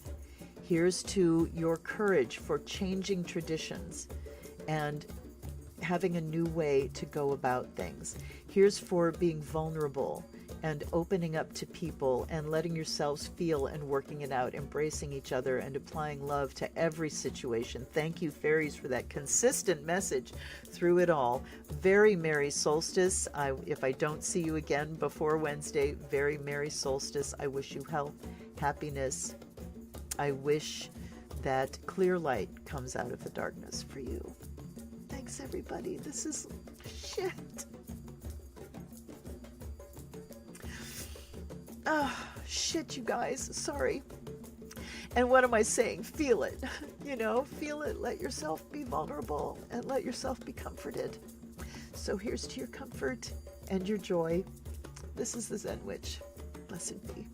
Here's to your courage for changing traditions and having a new way to go about things. Here's for being vulnerable and opening up to people and letting yourselves feel and working it out, embracing each other and applying love to every situation. Thank you, fairies, for that consistent message through it all. Very merry solstice. If I don't see you again before Wednesday, very merry solstice. I wish you health, happiness. I wish that clear light comes out of the darkness for you. Thanks, everybody. This is shit. Oh, shit, you guys. Sorry. And what am I saying? Feel it. You know, feel it. Let yourself be vulnerable and let yourself be comforted. So here's to your comfort and your joy. This is the Zen Witch. Blessed be.